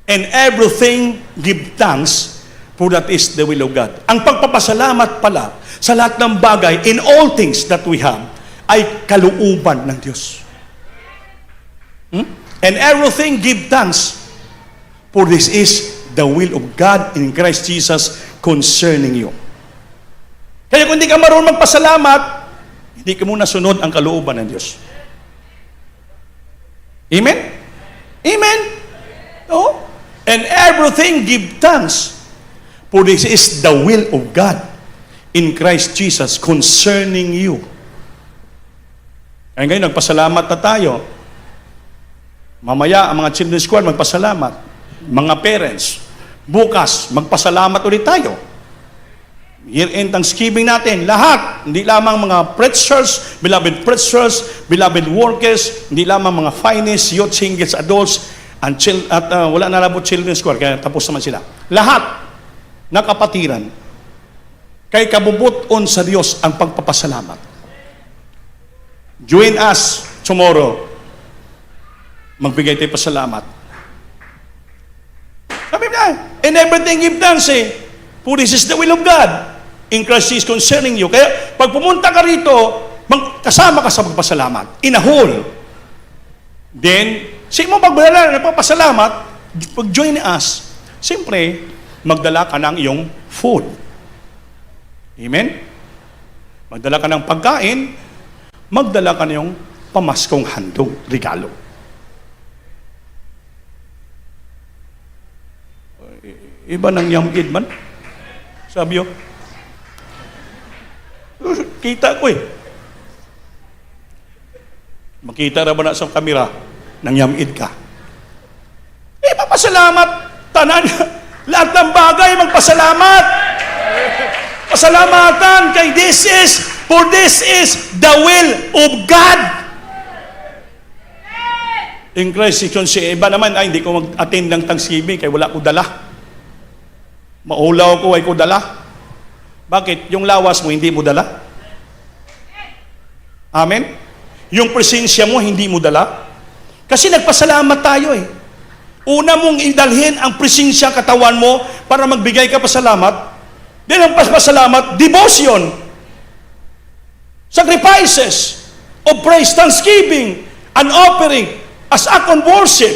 And everything give thanks, for that is the will of God. Ang pagpapasalamat pala sa lahat ng bagay, in all things that we have, ay kalooban ng Diyos. And everything give thanks, for this is the will of God in Christ Jesus concerning you. Kaya kung hindi ka marunong magpasalamat, hindi ka muna sunod ang kalooban ng Diyos. Amen? Amen? No? And everything give thanks, for this is the will of God in Christ Jesus concerning you. Kaya ngayon, nagpasalamat na tayo. Mamaya, ang mga children's squad, magpasalamat. Mga parents, bukas, magpasalamat ulit tayo. Year-end Thanksgiving natin, lahat, hindi lamang mga preachers, beloved workers, hindi lamang mga finest, youth, singles, adults, at wala na labot children's squad, kaya tapos naman sila. Lahat, na kapatiran, kay kabubuton sa Diyos ang pagpapasalamat. Join us tomorrow. Magbigay tayo pasalamat. Sabi niya, and everything give thanks, for this is the will of God in Christ Jesus concerning you. Kaya, pag pumunta ka rito, kasama ka sa pagpasalamat. In a whole. Then, sige mo pagbala na pagpasalamat, pag-join us, siyempre, magdala ka ng iyong food. Amen? Magdala ka ng pagkain, magdala ka ng iyong pamaskong handog, regalo. Iba ng yamid man. Sabi yo, kita ko Makita ra ba na sa kamera, nangyamid ka. Papasalamat, tanan, lahat ng bagay, magpasalamat. Pasalamatan kay for this is the will of God. In Christ, si iba naman, hindi ko mag-attend ng Thanksgiving kaya wala ko dala. Maulaw ko, ay ko dala. Bakit? Yung lawas mo, hindi mo dala? Amen? Yung presensya mo, hindi mo dala? Kasi nagpasalamat tayo eh. Una mong idalhin ang presensya katawan mo para magbigay ka pasalamat. Then ang pasalamat, devotion, sacrifices of praise, thanksgiving, an offering, as act of worship.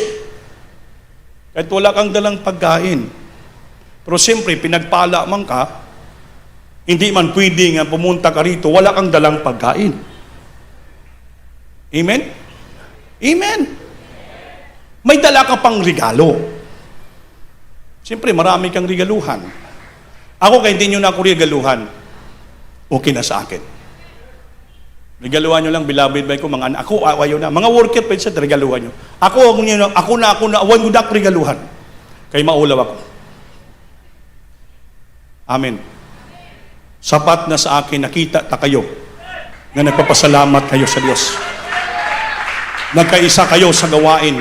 Kahit wala kang dalang pagkain. Pero siyempre, pinagpala man ka, hindi man pwede nga pumunta ka rito, wala kang dalang pagkain. Amen? Amen. May dala ka pang regalo. Siyempre, marami kang regaluhan. Ako, kaya hindi nyo na ako regaluhan, okay na sa akin. Regaluhan nyo lang, beloved ba ko, mga anak. Ako, ayaw na. Mga worker, pwede sa regaluhan nyo. Ako na, awan ko na ako regaluhan. Kaya maulaw ako. Amen. Sapat na sa akin, nakita ta kayo na nagpapasalamat kayo sa Diyos. Nagkaisa kayo sa gawain.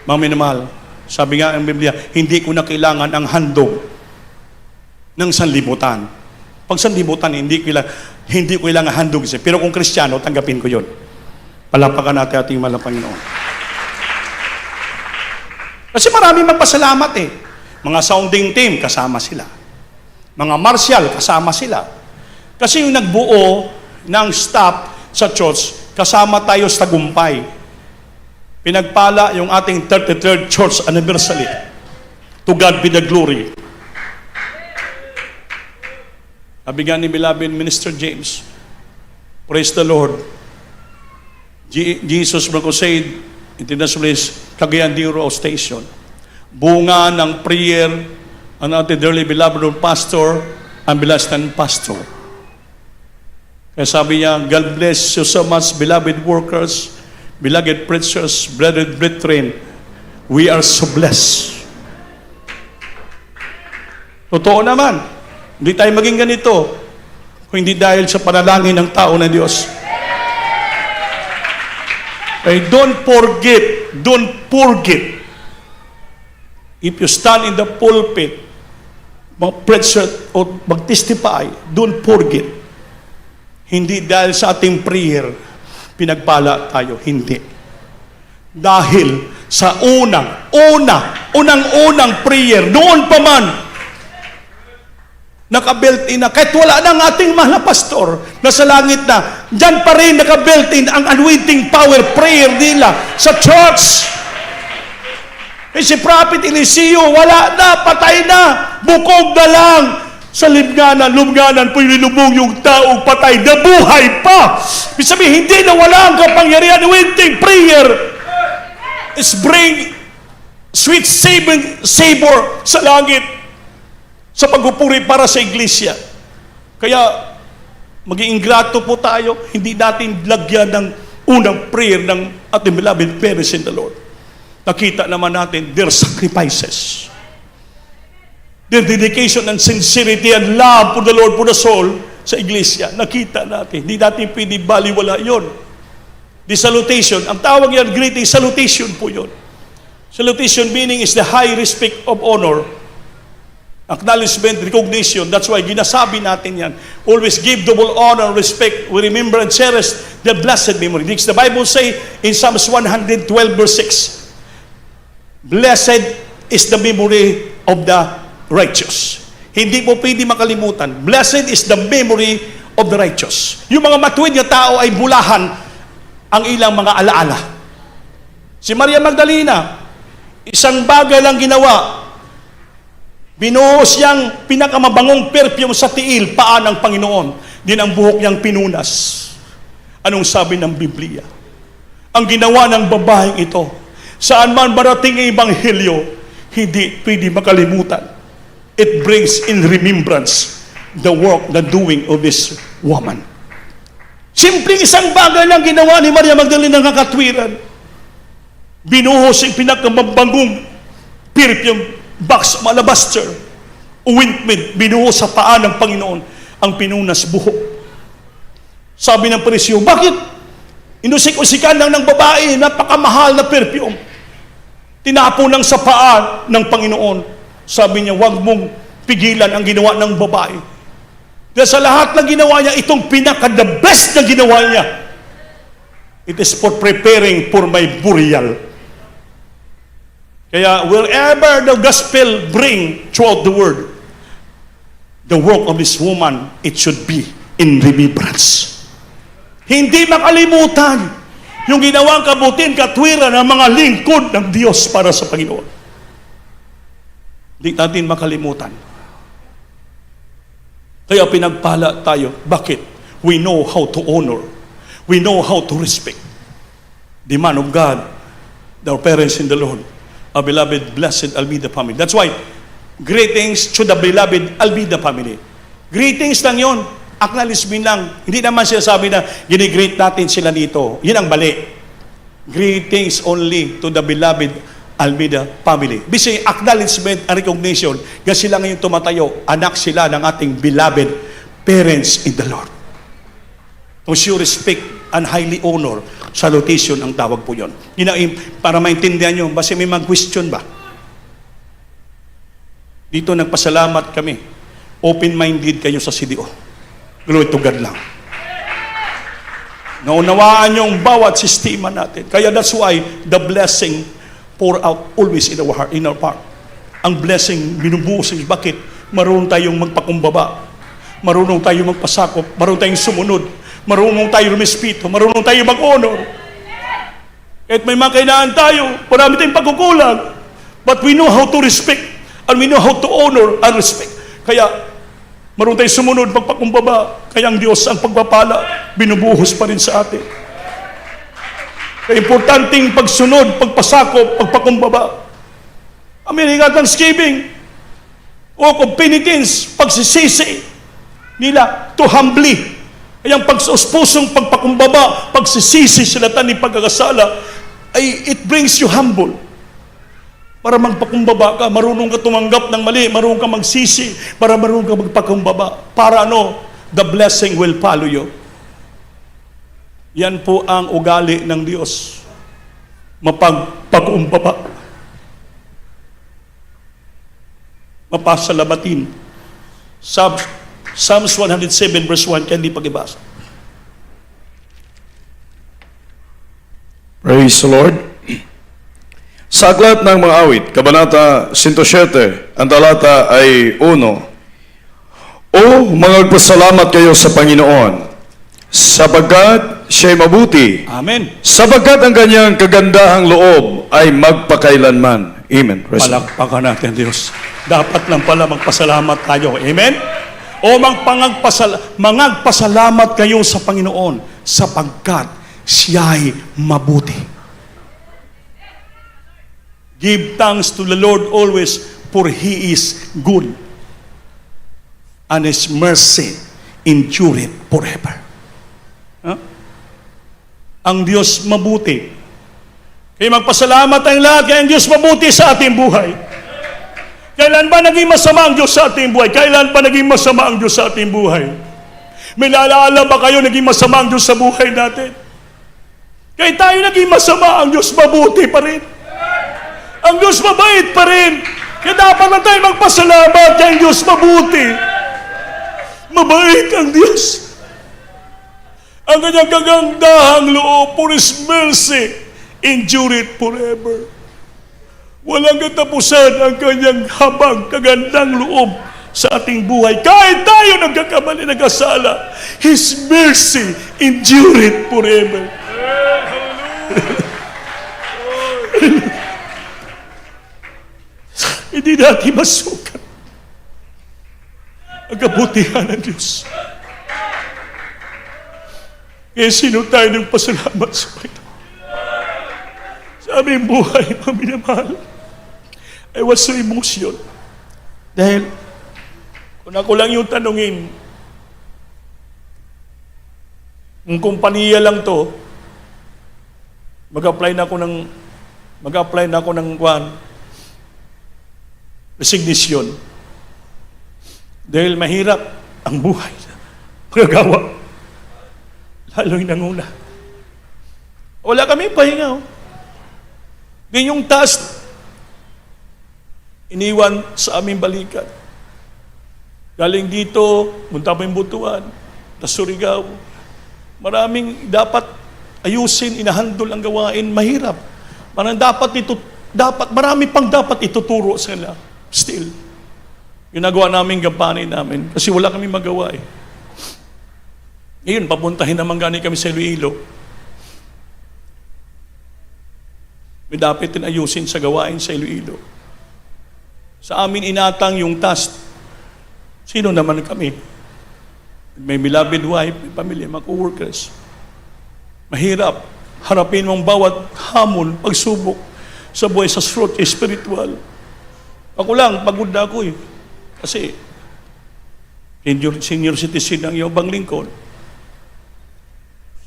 Mga minamahal, sabi nga ang Biblia, hindi ko na kailangan ang handog ng sanlibutan. Pag sanlibutan, hindi ko kailangan handog siya. Pero kung Kristiyano, tanggapin ko yun. Palapakan natin ating mahal na Panginoon. Kasi marami magpasalamat eh. Mga sounding team, kasama sila. Mga martial, kasama sila. Kasi yung nagbuo ng staff sa church, kasama tayo sa tagumpay. Pinagpala yung ating 33rd church anniversary. To God be the glory. Sabi nga ni beloved Minister James, praise the Lord. Jesus Crusade International Cagayan de Oro Station. Bunga ng prayer ang ating dearly beloved pastor, ang belastan pastor. Kaya sabi niya, God bless you so much, beloved workers, beloved preachers, brethren, we are so blessed. Totoo naman, hindi tayo maging ganito kung hindi dahil sa panalangin ng tao na Diyos. Okay, don't forget, if you stand in the pulpit, mag-preach o mag-testify, don't forget, hindi dahil sa ating prayer, pinagpala tayo, hindi. Dahil sa unang prayer, noon pa man, naka-built-in na, kahit wala na ang ating mahal na pastor, nasa langit na, dyan pa rin naka-built-in ang anointing power prayer nila sa church. Eh si Prophet Eliseo, wala na, patay na, bukog na lang. Sa lubnganan po nilubog yung taong patay, nabuhay pa. Ibig sabihin, hindi na wala ang kapangyarihan, anointing prayer is bring sweet savor sa langit, sa pagpupuri para sa iglesia. Kaya, maging ingrato po tayo, hindi natin lagyan ng unang prayer ng ating beloved parents in the Lord. Nakita naman natin their sacrifices, their dedication and sincerity and love for the Lord, for the soul sa iglesia. Nakita natin. Hindi natin pwede baliwala yun. The salutation, ang tawag yan, greeting, salutation po yun. Salutation meaning is the high respect of honor, acknowledgement, recognition. That's why ginasabi natin yan. Always give double honor, respect. We remember and cherish the blessed memory. The Bible say in Psalms 112 verse 6, blessed is the memory of the righteous. Hindi po pwede makalimutan. Blessed is the memory of the righteous. Yung mga matuwid na tao ay bulahan ang ilang mga alaala. Si Maria Magdalena, isang bagay lang ginawa, binuo siyang pinakamabangong perfume sa tiil, paa ng Panginoon. Din ang buhok niyang pinunas. Anong sabi ng Biblia? Ang ginawa ng babaeng ito, saan man marating ang ebanghelyo, hindi pwede makalimutan. It brings in remembrance the work, the doing of this woman. Simpleng isang bagay lang ginawa ni Maria Magdalena ng kakatwiran. Binuhos ang pinakamabangong perfume box of alabaster, ointment, binuhos sa paa ng Panginoon, ang pinunas buhok. Sabi ng Pariseo, bakit? Inusik-usikan lang ng babae, napakamahal na perfume. Tinapo lang sa paa ng Panginoon. Sabi niya, huwag mong pigilan ang ginawa ng babae. Dahil sa lahat ng ginawa niya, itong pinaka-the best na ginawa niya. It is for preparing for my burial. Kaya wherever the gospel bring throughout the world, the work of this woman, it should be in remembrance. Hindi makalimutan yung ginawang kabutihan, katwiran ng mga lingkod ng Diyos para sa Panginoon. Hindi natin makalimutan. Kaya pinagpala tayo. Bakit? We know how to honor. We know how to respect the man of God, our parents in the Lord, a beloved, blessed Almeida family. That's why, greetings to the beloved Almeida family. Greetings lang yun. Acknowledgement lang. Hindi naman siya sabi na ginigreet natin sila dito. Yun ang mali. Greetings only to the beloved Almeida family. Bising acknowledgement and recognition, kasi sila ngayon tumatayo, anak sila ng ating beloved parents in the Lord. To show respect and highly honor, salutation ang tawag po yun. Para maintindihan nyo, basta may mag-question ba? Dito nagpasalamat kami. Open-minded kayo sa CDO. Glory to God lang. Naunawaan yung bawat sistema natin. Kaya that's why the blessing pour out always in our heart, in our heart. Ang blessing binubuhos. Bakit? Marunong tayong magpakumbaba. Marunong tayong magpasakop. Marunong tayong sumunod. Marunong tayong rumispito. Marunong tayong mag-honor. Kahit may mga kailangan tayo, marami tayong pagkukulang. But we know how to respect and we know how to honor and respect. Kaya marunong tayong sumunod, pagpakumbaba. Kaya ang Diyos ang pagpapala, binubuhos pa rin sa atin. Kaya importanteng pagsunod, pagpasakop, pagpakumbaba. Amerika Thanksgiving, o of penitence, pagsisisi nila to humbly. Kaya ang pagsuspusong pagpakumbaba, pagsisisi sila taning pagkakasala, ay it brings you humble. Para magpakumbaba ka, marunong ka tumanggap ng mali, marunong ka magsisi, para marunong ka magpakumbaba. Para ano? The blessing will follow you. Yan po ang ugali ng Diyos. Mapagpakumbaba. Mapasalamatin. Psalms 107 verse 1, kaya hindi pag-ibasa. Praise the Lord. Sa aklat ng mga awit, Kabanata 107, ang talata ay 1. O magpasalamat kayo sa Panginoon, sapagkat siya'y mabuti. Amen. Sapagkat ang kanyang kagandahang loob ay magpakailanman. Amen. Praise the Lord. Palakpakan natin, Diyos. Dapat lang pala magpasalamat tayo. Amen? O mangagpasalamat kayo sa Panginoon, sapagkat siya'y mabuti. Give thanks to the Lord always, for He is good, and His mercy endureth forever. Huh? Ang Diyos mabuti. Kaya magpasalamat tayong lahat, kaya ang Diyos mabuti sa ating buhay. Kailan ba naging masama ang Diyos sa ating buhay? Kailan ba naging masama ang Diyos sa ating buhay? May naalala ba kayo naging masama ang Diyos sa buhay natin? Kaya tayo naging masama, ang Diyos mabuti pa rin. Ang Diyos mabait pa rin. Kaya dapat na tayo magpasalamat kaya ang Diyos mabuti. Mabait ang Diyos. Ang kanyang kagandahang loob, for His mercy endureth forever. Walang katapusan ang kanyang habang kagandang loob sa ating buhay. Kahit tayo nagkakamali, nagkasala, His mercy endureth forever. Hindi natin masukat ang kabutihan ng Diyos. Kaya sino tayo ng pasalamat sa Panginoon? Sa aming buhay, mga minamahal, I was so emotion. Dahil, kung ako lang yung tanungin, Ang kumpanya lang to, mag-apply na ako ng resignation. Dahil mahirap ang buhay. Magagawa. Lalo'y nanguna. Wala kami pahinga. Ganyong task, iniwan sa aming balikat. Galing dito, punta pa yung Butuan, na Surigao. Maraming dapat ayusin, inahandol ang gawain, mahirap. Marami pang dapat ituturo sa kanila. Still, ginagawa namin gampanin namin kasi wala kami magawa eh. Ngayon, papuntahin naman gani kami sa Iloilo. May dapat din ayusin sa gawain sa Iloilo. Sa amin inatang yung task. Sino naman kami? May beloved wife, may pamilya, mga co-workers. Mahirap. Harapin mong bawat hamon, pagsubok sa buhay sa spiritual. Ako lang, pagod na ako eh. Kasi, senior citizen ang iyong banglingkod.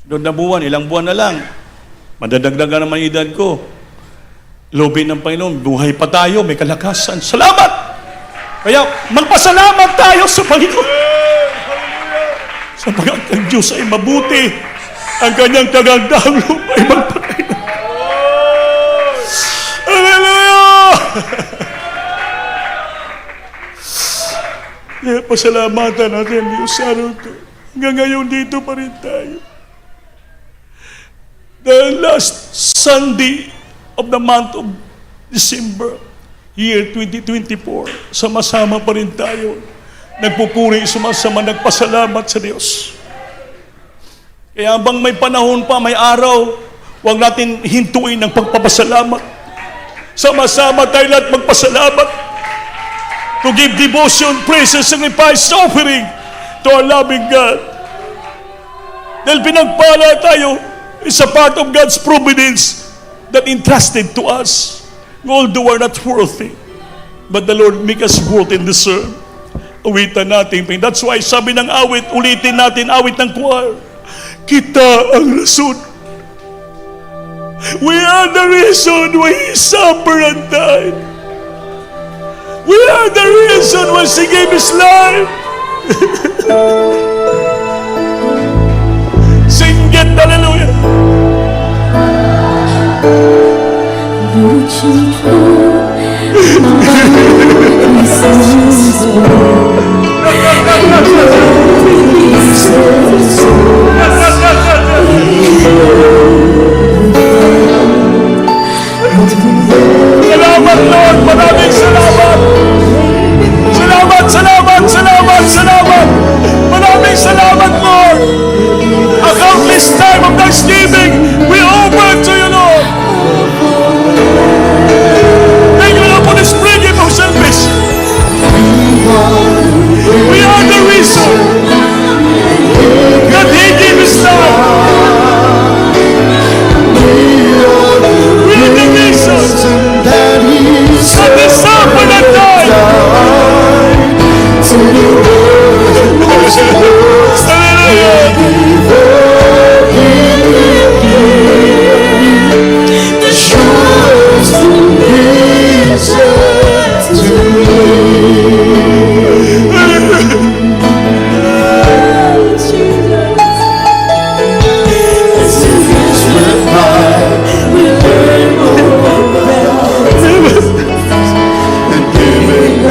Doon na buwan, ilang buwan na lang. Madadagdagan naman edad ko. Lobin ng Panginoon, buhay pa tayo, may kalakasan. Salamat! Kaya magpasalamat tayo sa Panginoon. Sapagkat ang Diyos ay mabuti. Ang kanyang kagandahang lupa ay magpakain. Hallelujah! Kaya pasalamatan natin ang Diyos sa araw ito. Hanggang ngayon dito pa rin tayo. The last Sunday of the month of December, year 2024, sama-sama pa rin tayo. Nagpupuri, sumasama, nagpasalamat sa Diyos. Kaya habang may panahon pa, may araw, huwag natin hintuin ang pagpapasalamat. Sama-sama tayo lahat magpasalamat. To give devotion, praise, and sacrifice, offering to our loving God. Dahil pinagpala tayo, is a part of God's providence that entrusted to us. Although we're not worthy, but the Lord make us worthy and deserve. Awitan natin. That's why sabi ng awit, ulitin natin, awit ng choir. Kita ang rason. We are the reason why He suffered and died. We are the reason why He gave His life. Sing it, hallelujah. Reaching through my sins, Salamat, Lord. Maraming salamat. Salamat, salamat, salamat, salamat. Maraming salamat, Lord. A countless time of thanksgiving we offer to you, Lord. Thank you, Lord, for this spring of salvation. We are the reason that He gave His life. We are the reason that He suffered and died.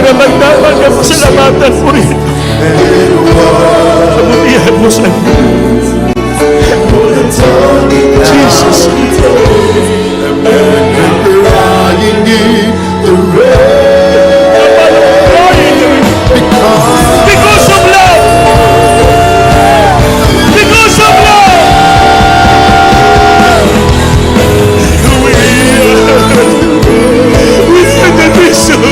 Nagdaman ka pasalamatan po rin. Kabutihan mo sa inyo. Jesus. Because of love. Because of love. We are the reason.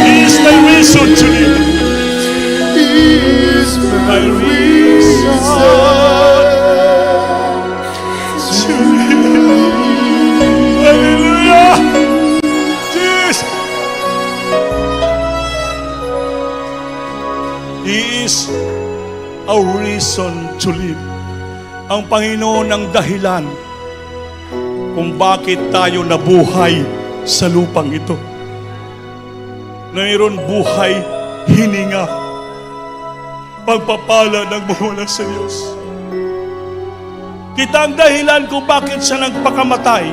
He is my reason to live. My reason to live. Hallelujah! Jesus! He is our reason to live. Ang Panginoon ang dahilan kung bakit tayo nabuhay sa lupang ito. Mayroon buhay, hininga, pagpapala ng mawala sa Diyos. Kita ang dahilan kung bakit siya nagpakamatay.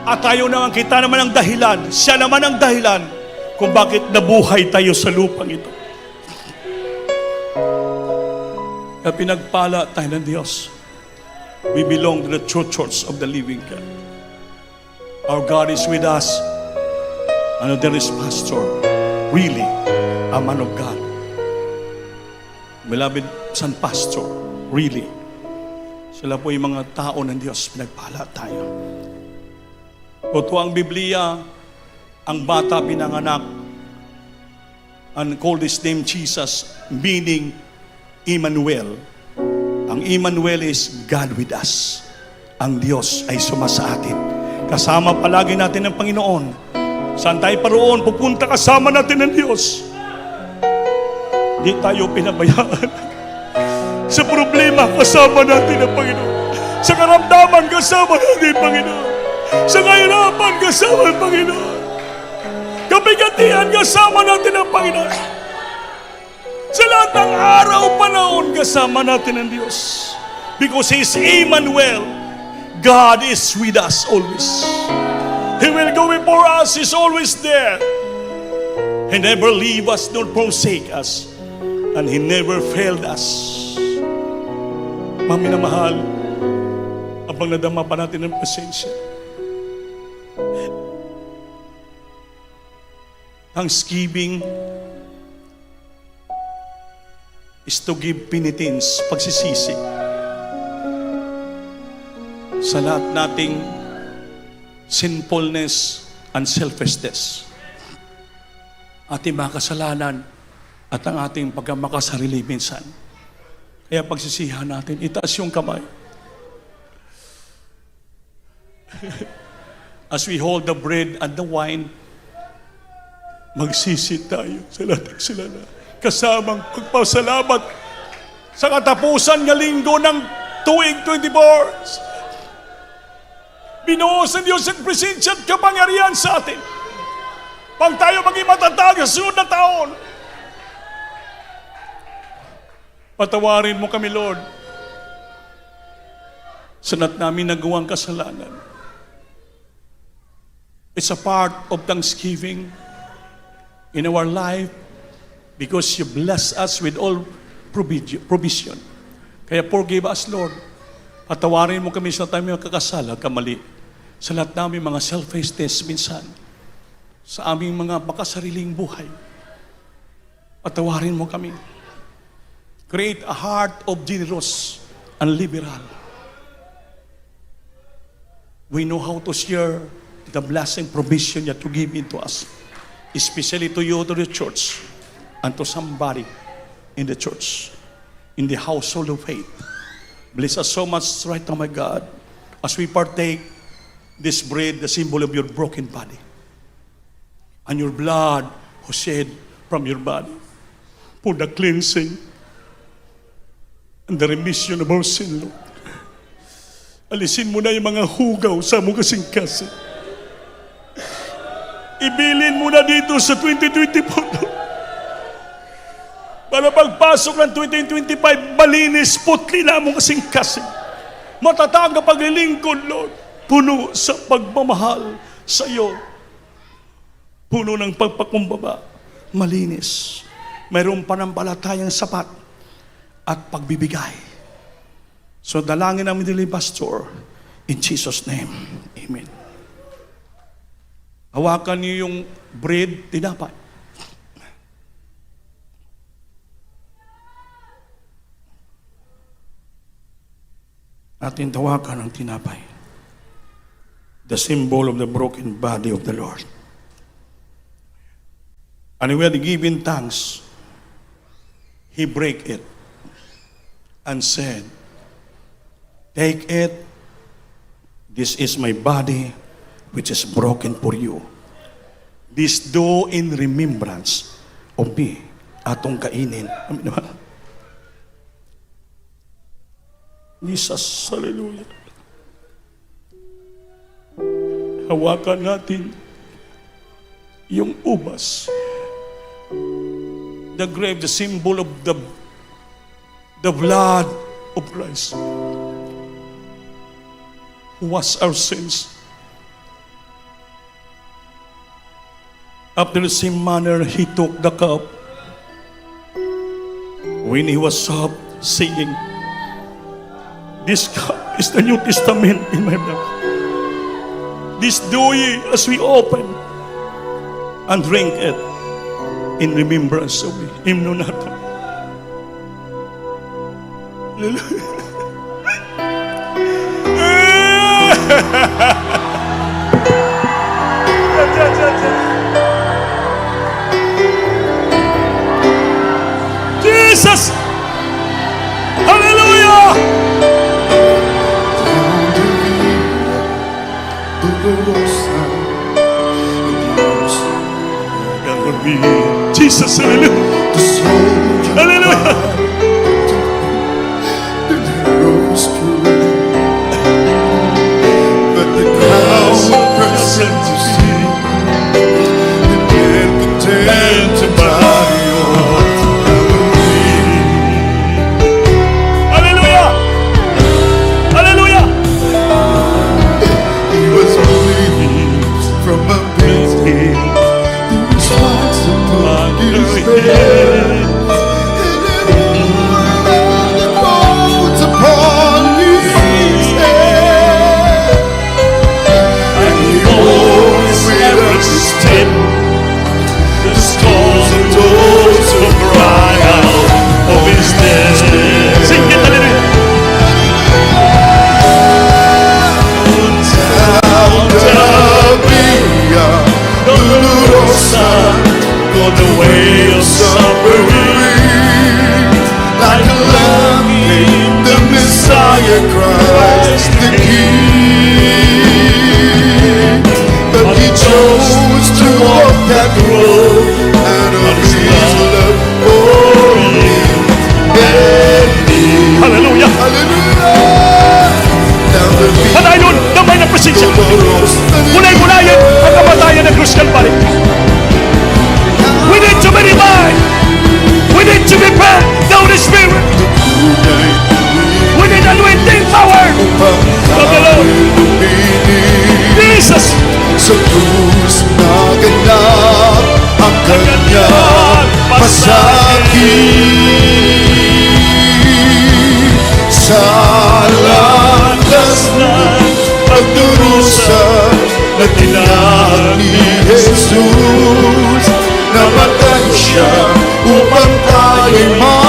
At tayo naman, kita naman ang dahilan, siya naman ang dahilan kung bakit nabuhay tayo sa lupang ito. Kaya pinagpala tayo ng Diyos. We belong to the true church of the living God. Our God is with us. And there is pastor, really, a man of God. Beloved son pastor, really. Sila po yung mga tao ng Diyos, pinagpala tayo. Totoo ang Biblia, ang bata pinanganak, and called his name Jesus, meaning Emmanuel. Ang Emmanuel is God with us. Ang Diyos ay sumasa atin. Kasama palagi natin ang Panginoon. Saan tayo paroon, pupunta kasama natin ang Diyos. Di tayo pinabayaan. Sa problema, kasama natin ang Panginoon. Sa karamdaman, kasama natin ang Panginoon. Sa kahirapan, kasama ang Panginoon. Kabigatihan, kasama natin ang Panginoon. Sa lahat ng araw, panahon, kasama natin ang Diyos. Because He is Emmanuel. God is with us always. He will go before us. He's always there. He never leave us nor forsake us. And He never failed us. Mga minamahal, habang nadama pa natin ang presensya, thanksgiving is to give penitence, pagsisisi sa lahat nating sinfulness and selfishness, ating mga kasalanan at ang ating pagkamakasarili minsan. Kaya pagsisihan natin, itaas yung kamay. As we hold the bread and the wine, magsisi tayo sa lahat ng kasalanan. Kasamang pagpasalamat sa katapusan ng linggo ng tuwing 24. Binuo sa Diyos ang presensya at kapangyarihan sa atin. Pag tayo maging matatag sa sunod na taon, patawarin mo kami, Lord, sa lahat namin nagawang kasalanan. It's a part of thanksgiving in our life because You bless us with all provision. Kaya forgive us, Lord. Patawarin mo kami sa tayo may kakasala, kamali. Sa lahat namin mga selfishness minsan, sa aming mga makasariling buhay. Patawarin mo kami. Create a heart of generous and liberal. We know how to share the blessing, provision that You give into us, especially to You, to the church, and to somebody in the church, in the household of faith. Bless us so much right now, my God, as we partake this bread, the symbol of Your broken body, and Your blood who shed from Your body for the cleansing and the remission of our sin, Lord. Alisin mo na yung mga hugaw sa mong kasingkasin. Ibilin mo na dito sa 2024, Lord. Para pagpasok ng 2025, malinis, putli na mong kasingkasin. Matatag na paglilingkod, Lord. Puno sa pagmamahal sa iyo. Puno ng pagpakumbaba. Malinis. Mayroong panampalatayang sapat at pagbibigay. So dalangin namin din, Pastor, in Jesus' name. Amen. Hawakan niyo yung bread, tinapay. Natin tawakan ang tinapay. The symbol of the broken body of the Lord. And when he given thanks, he break it and said, "Take it. This is my body which is broken for you. This do in remembrance of me." Atong kainin. Amen ba? Jesus, hallelujah. Hawakan natin yung ubas. The grave, the symbol of the blood of Christ, who was our sins. After the same manner, he took the cup when he was up, saying, "This cup is the New Testament in my blood. This do ye as we open and drink it in remembrance of me." Himno natin. Jesus! Hallelujah! Jesus, hallelujah! Hallelujah! Hallelujah! Hallelujah! He was released from a prison. The responsibilities there. And it falls upon his head. And he walks with us step. The storms of those who cry out of his death. Sing it, hallelujah! On the way of suffering, like a lamb, the Messiah Christ, the King. But he chose to walk that road out of his love for me and me. Hallelujah! Hallelujah! Now the beat Panayon, damay na presensya. Mulay-mulayan ang kamatayan ng Cruz Calvary. We need to be revived. We need to be filled down the Spirit. We need anointing power of the Lord. Jesus! Sa krus naganap ang kanyang pasakit. Sa landas ng pagdurusa na tinahak ni Jesus, namatay siya upang tayo'y matubos.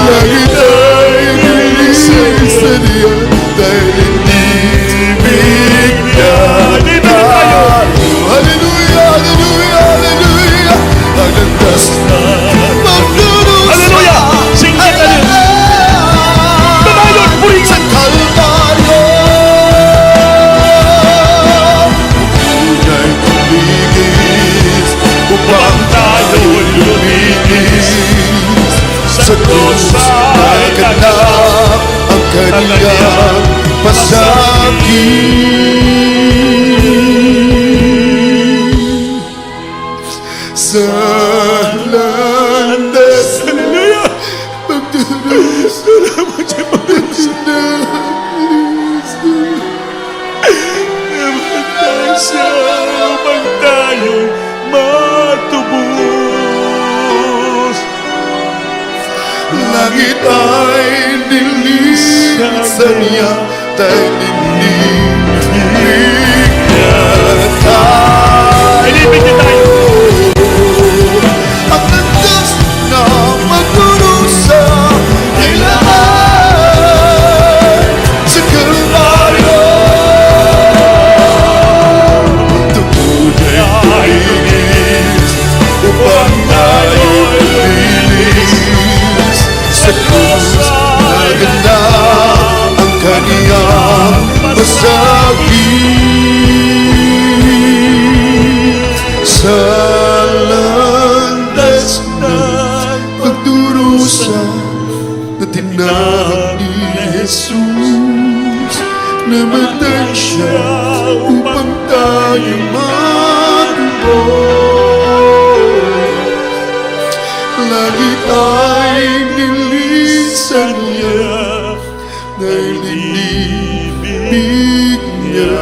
Langit ay nililisan niya dahil inibig niya tayo. Hallelujah, hallelujah, hallelujah. Ang landas ng pagdurusa. Hallelujah! Sing it, hallelujah! Panayon, puri Sa Kalbaryo, tunay tumigis upang tayo'y lumigis. Sa krus naganap ang kanyang pasakit. Sa landas Hallelujah! pagdurusa Sa upang tayo'y matubos. langit ay nilisan niya dahil inibig niya tayo. Inibig niya tayo. Ang landas na magdurusa Nalandas ng pagdurusa na tinawag ni Jesus. Namatay siya upang tayo mabuhay. Langit ay nilisan niya dahil inibig niya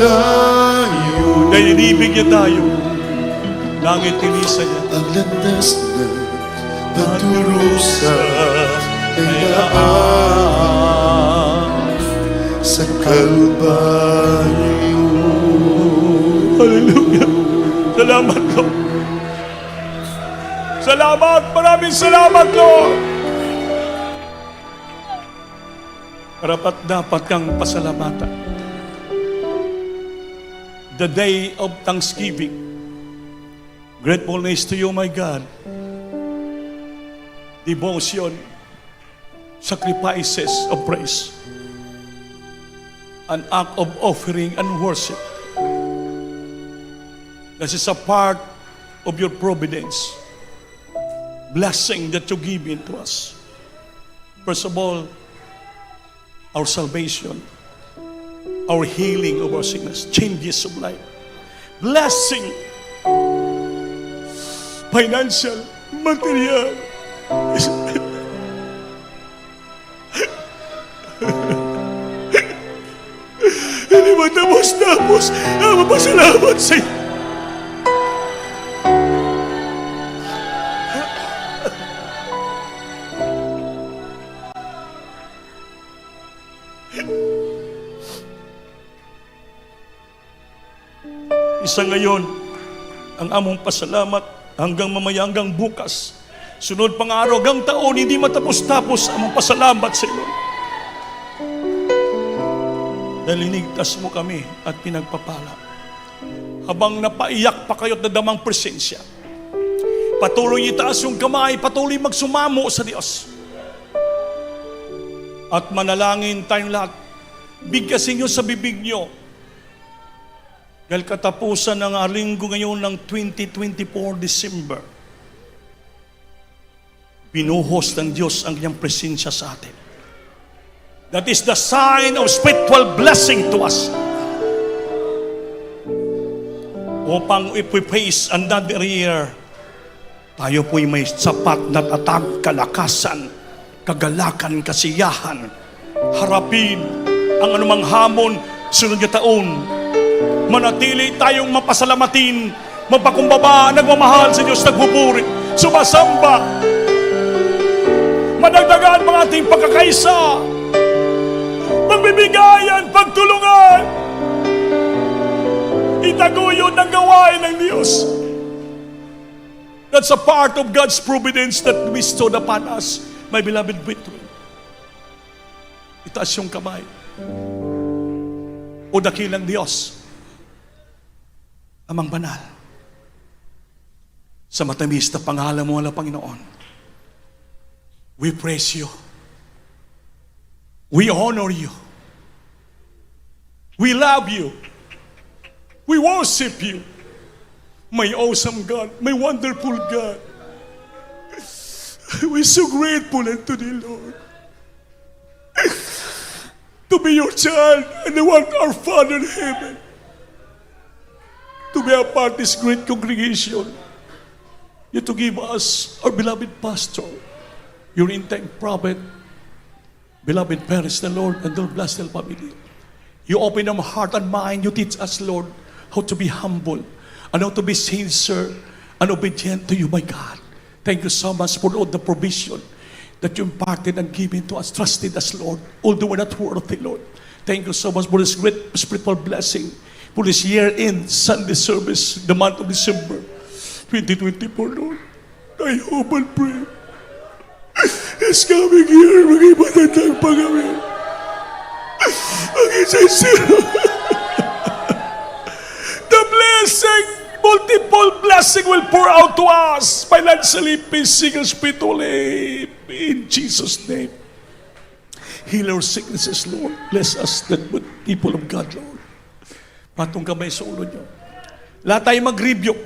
tayo. Dahil inibig niya tayo, langit tinisan niya. Ang landas na pagdurusa ay laan sa Kalbaryo. Hallelujah. Salamat, Lord. Salamat, maraming salamat, Lord. Karapat dapat kang pasalamatan. The day of Thanksgiving. Gratefulness to you, my God. Devotion, sacrifices of praise, an act of offering and worship. This is a part of your providence, blessing that you give into us. First of all, our salvation, our healing of our sickness, changes of life, blessing, financial, material. Hindi ba tapos mapasalamat sa iyo? Isa ngayon ang among pasalamat hanggang mamaya, hanggang bukas. Sunod pang araw, hanggang taon, hindi matapos-tapos ang pasalamat sa iyo. Dahil linigtas mo kami at pinagpapala. Habang napaiyak pa kayo't nadamang presensya, patuloy itaas yung kamay, patuloy magsumamo sa Diyos. At manalangin tayong lahat. Bigkasin nyo sa bibig nyo. Dahil katapusan ng linggo ngayon ng 2024 December, binuhos ng Diyos ang kanyang presensya sa atin. That is the sign of spiritual blessing to us. Upang if we face another year, tayo po'y may sapat na tatag, kalakasan, kagalakan, kasiyahan, harapin ang anumang hamon sunod na taon. Manatili tayong mapasalamatin, magpakumbaba, nagmamahal sa Diyos, nagpupuri, sumasamba, madagdagan mga ating pagkakaisa, pagbibigayan, pagtulungan, itaguyod ng gawain ng Diyos. That's a part of God's providence that bestowed upon us, my beloved brethren. Itaas yung kamay. O dakilang Diyos, Amang banal, sa matamis na pangalan mo, Panginoon, we praise you. We honor you. We love you. We worship you. My awesome God, my wonderful God. We're so grateful unto thee, Lord, to be your child and the one our Father in heaven, to be a part of this great congregation, yet to give us our beloved pastor, your in-time prophet, beloved parents, the Lord, and the blessed family. You open our heart and mind. You teach us, Lord, how to be humble and how to be sincere and obedient to you, my God. Thank you so much for all the provision that you imparted and given to us, trusted us, Lord, although we're not worthy, Lord. Thank you so much for this great spiritual blessing, for this year-end Sunday service, the month of December 2024, Lord. I hope and pray this coming year, mag-iba na tayong pagawin. Mag-isasiro. The blessing, multiple blessing will pour out to us, financially, physically, spiritually, in Jesus' name. Heal our sicknesses, Lord. Bless us, that good people of God, Lord. Patong kamay sa ulo nyo. Lahat tayo mag-rebuke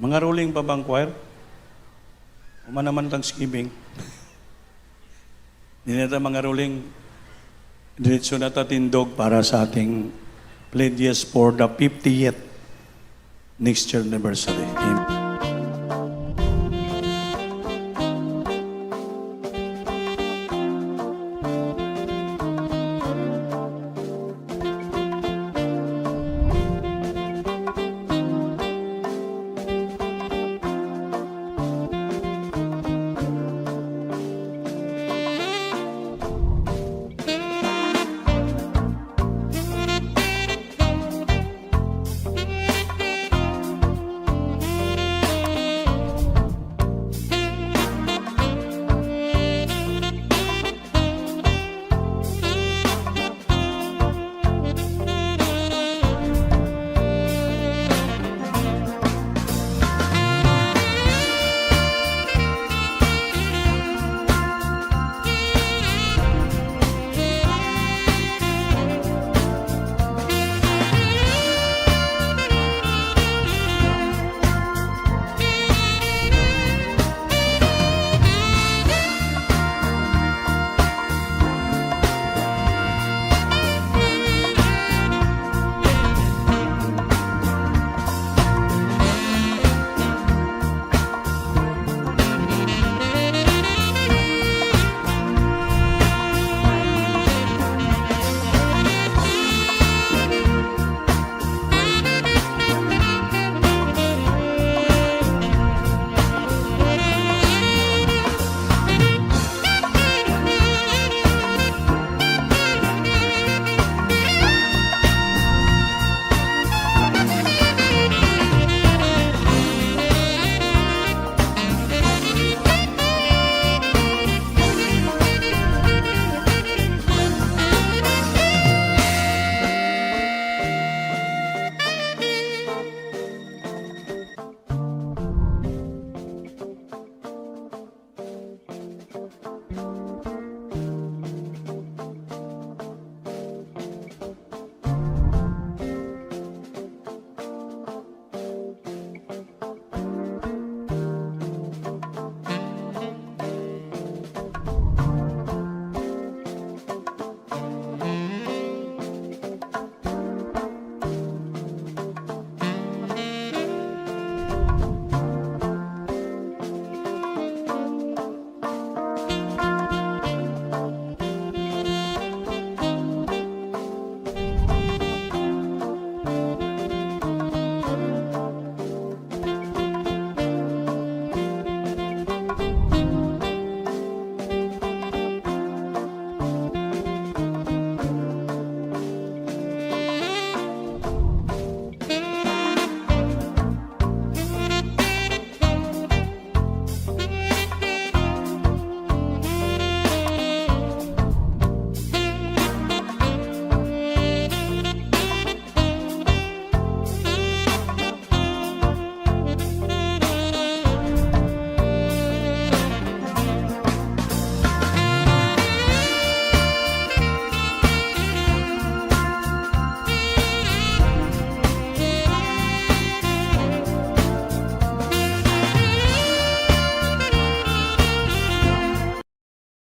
Mga ruling pa bang choir? Uma naman Thanksgiving. Dinata mga ruling, diretso na tatindog para sa ating pledges for the 50th next year anniversary. Amen.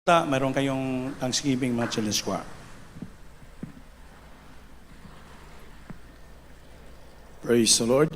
Mayroon kayong Thanksgiving mga Chelesqua. Praise the Lord.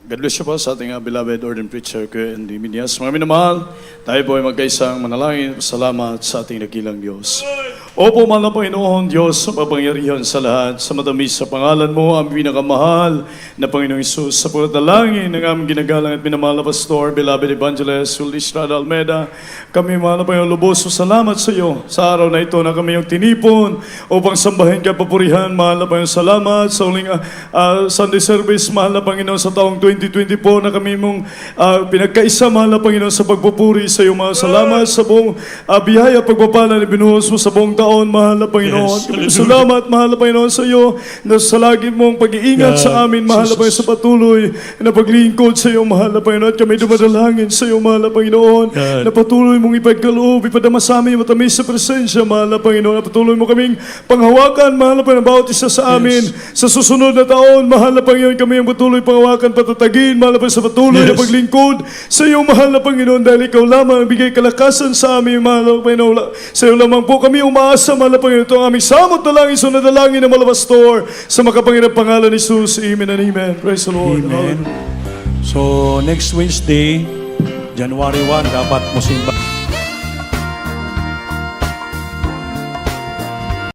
God bless you po sa ating beloved ordained preacher, Kuya Andy Minyas. Mga minamahal, tayo po ay magkaisang manalangin. Salamat sa ating nakilang Diyos. Opo, mahal na Panginoon, Diyos sa mapangyarihan sa lahat, sa matamis sa pangalan mo, ang pinakamahal na Panginoong Isus, sa pagdalangin ng aming ginagalang at minamahal na Pastor, beloved Evangelist, Estrada Almeida, kami mahal na Panginoon, lubos salamat sa iyo sa araw na ito na kami yung tinipon upang sambahin ka, papurihan, mahal na Panginoon, salamat sa uling Sunday service, mahal na Panginoon, sa taong 2024 na kami mong pinagkaisa, mahal na Panginoon, sa pagpupuri sa iyo, mahal, salamat sa buong biyaya, pagpapala na binuhos mo sa buong taon, mahal na Panginoon. Yes, Salamat, mahal na Panginoon, sa iyo na sa lagi mong pag-iingat sa amin, mahal na Panginoon, sa patuloy na paglingkod sa iyo, mahal na Panginoon, at kami dumadalangin sa iyo, mahal na Panginoon, na patuloy mong ipagkaloob, ipadama sa amin matamis sa presensya, mahal na Panginoon, na patuloy mo kaming panghawakan, mahal na Panginoon, bawat isa sa amin, sa susunod na taon, mahal na Panginoon, kami ang patuloy panghawakan, tatagin, mahal na Panginoon, sa patuloy na Yes. paglingkod sa iyong mahal na Panginoon, dahil ikaw lamang ang bigay kalakasan sa amin, mahal na Panginoon. Sa iyo lamang po kami umaasa, mahal na Panginoon. Ito ang aming samot na langin, so nadalangin ng mga pastor sa makapangyarang pangalan ni Jesus. Amen and amen. Praise the Lord. Amen. So, next Wednesday, January 1, dapat mo simba.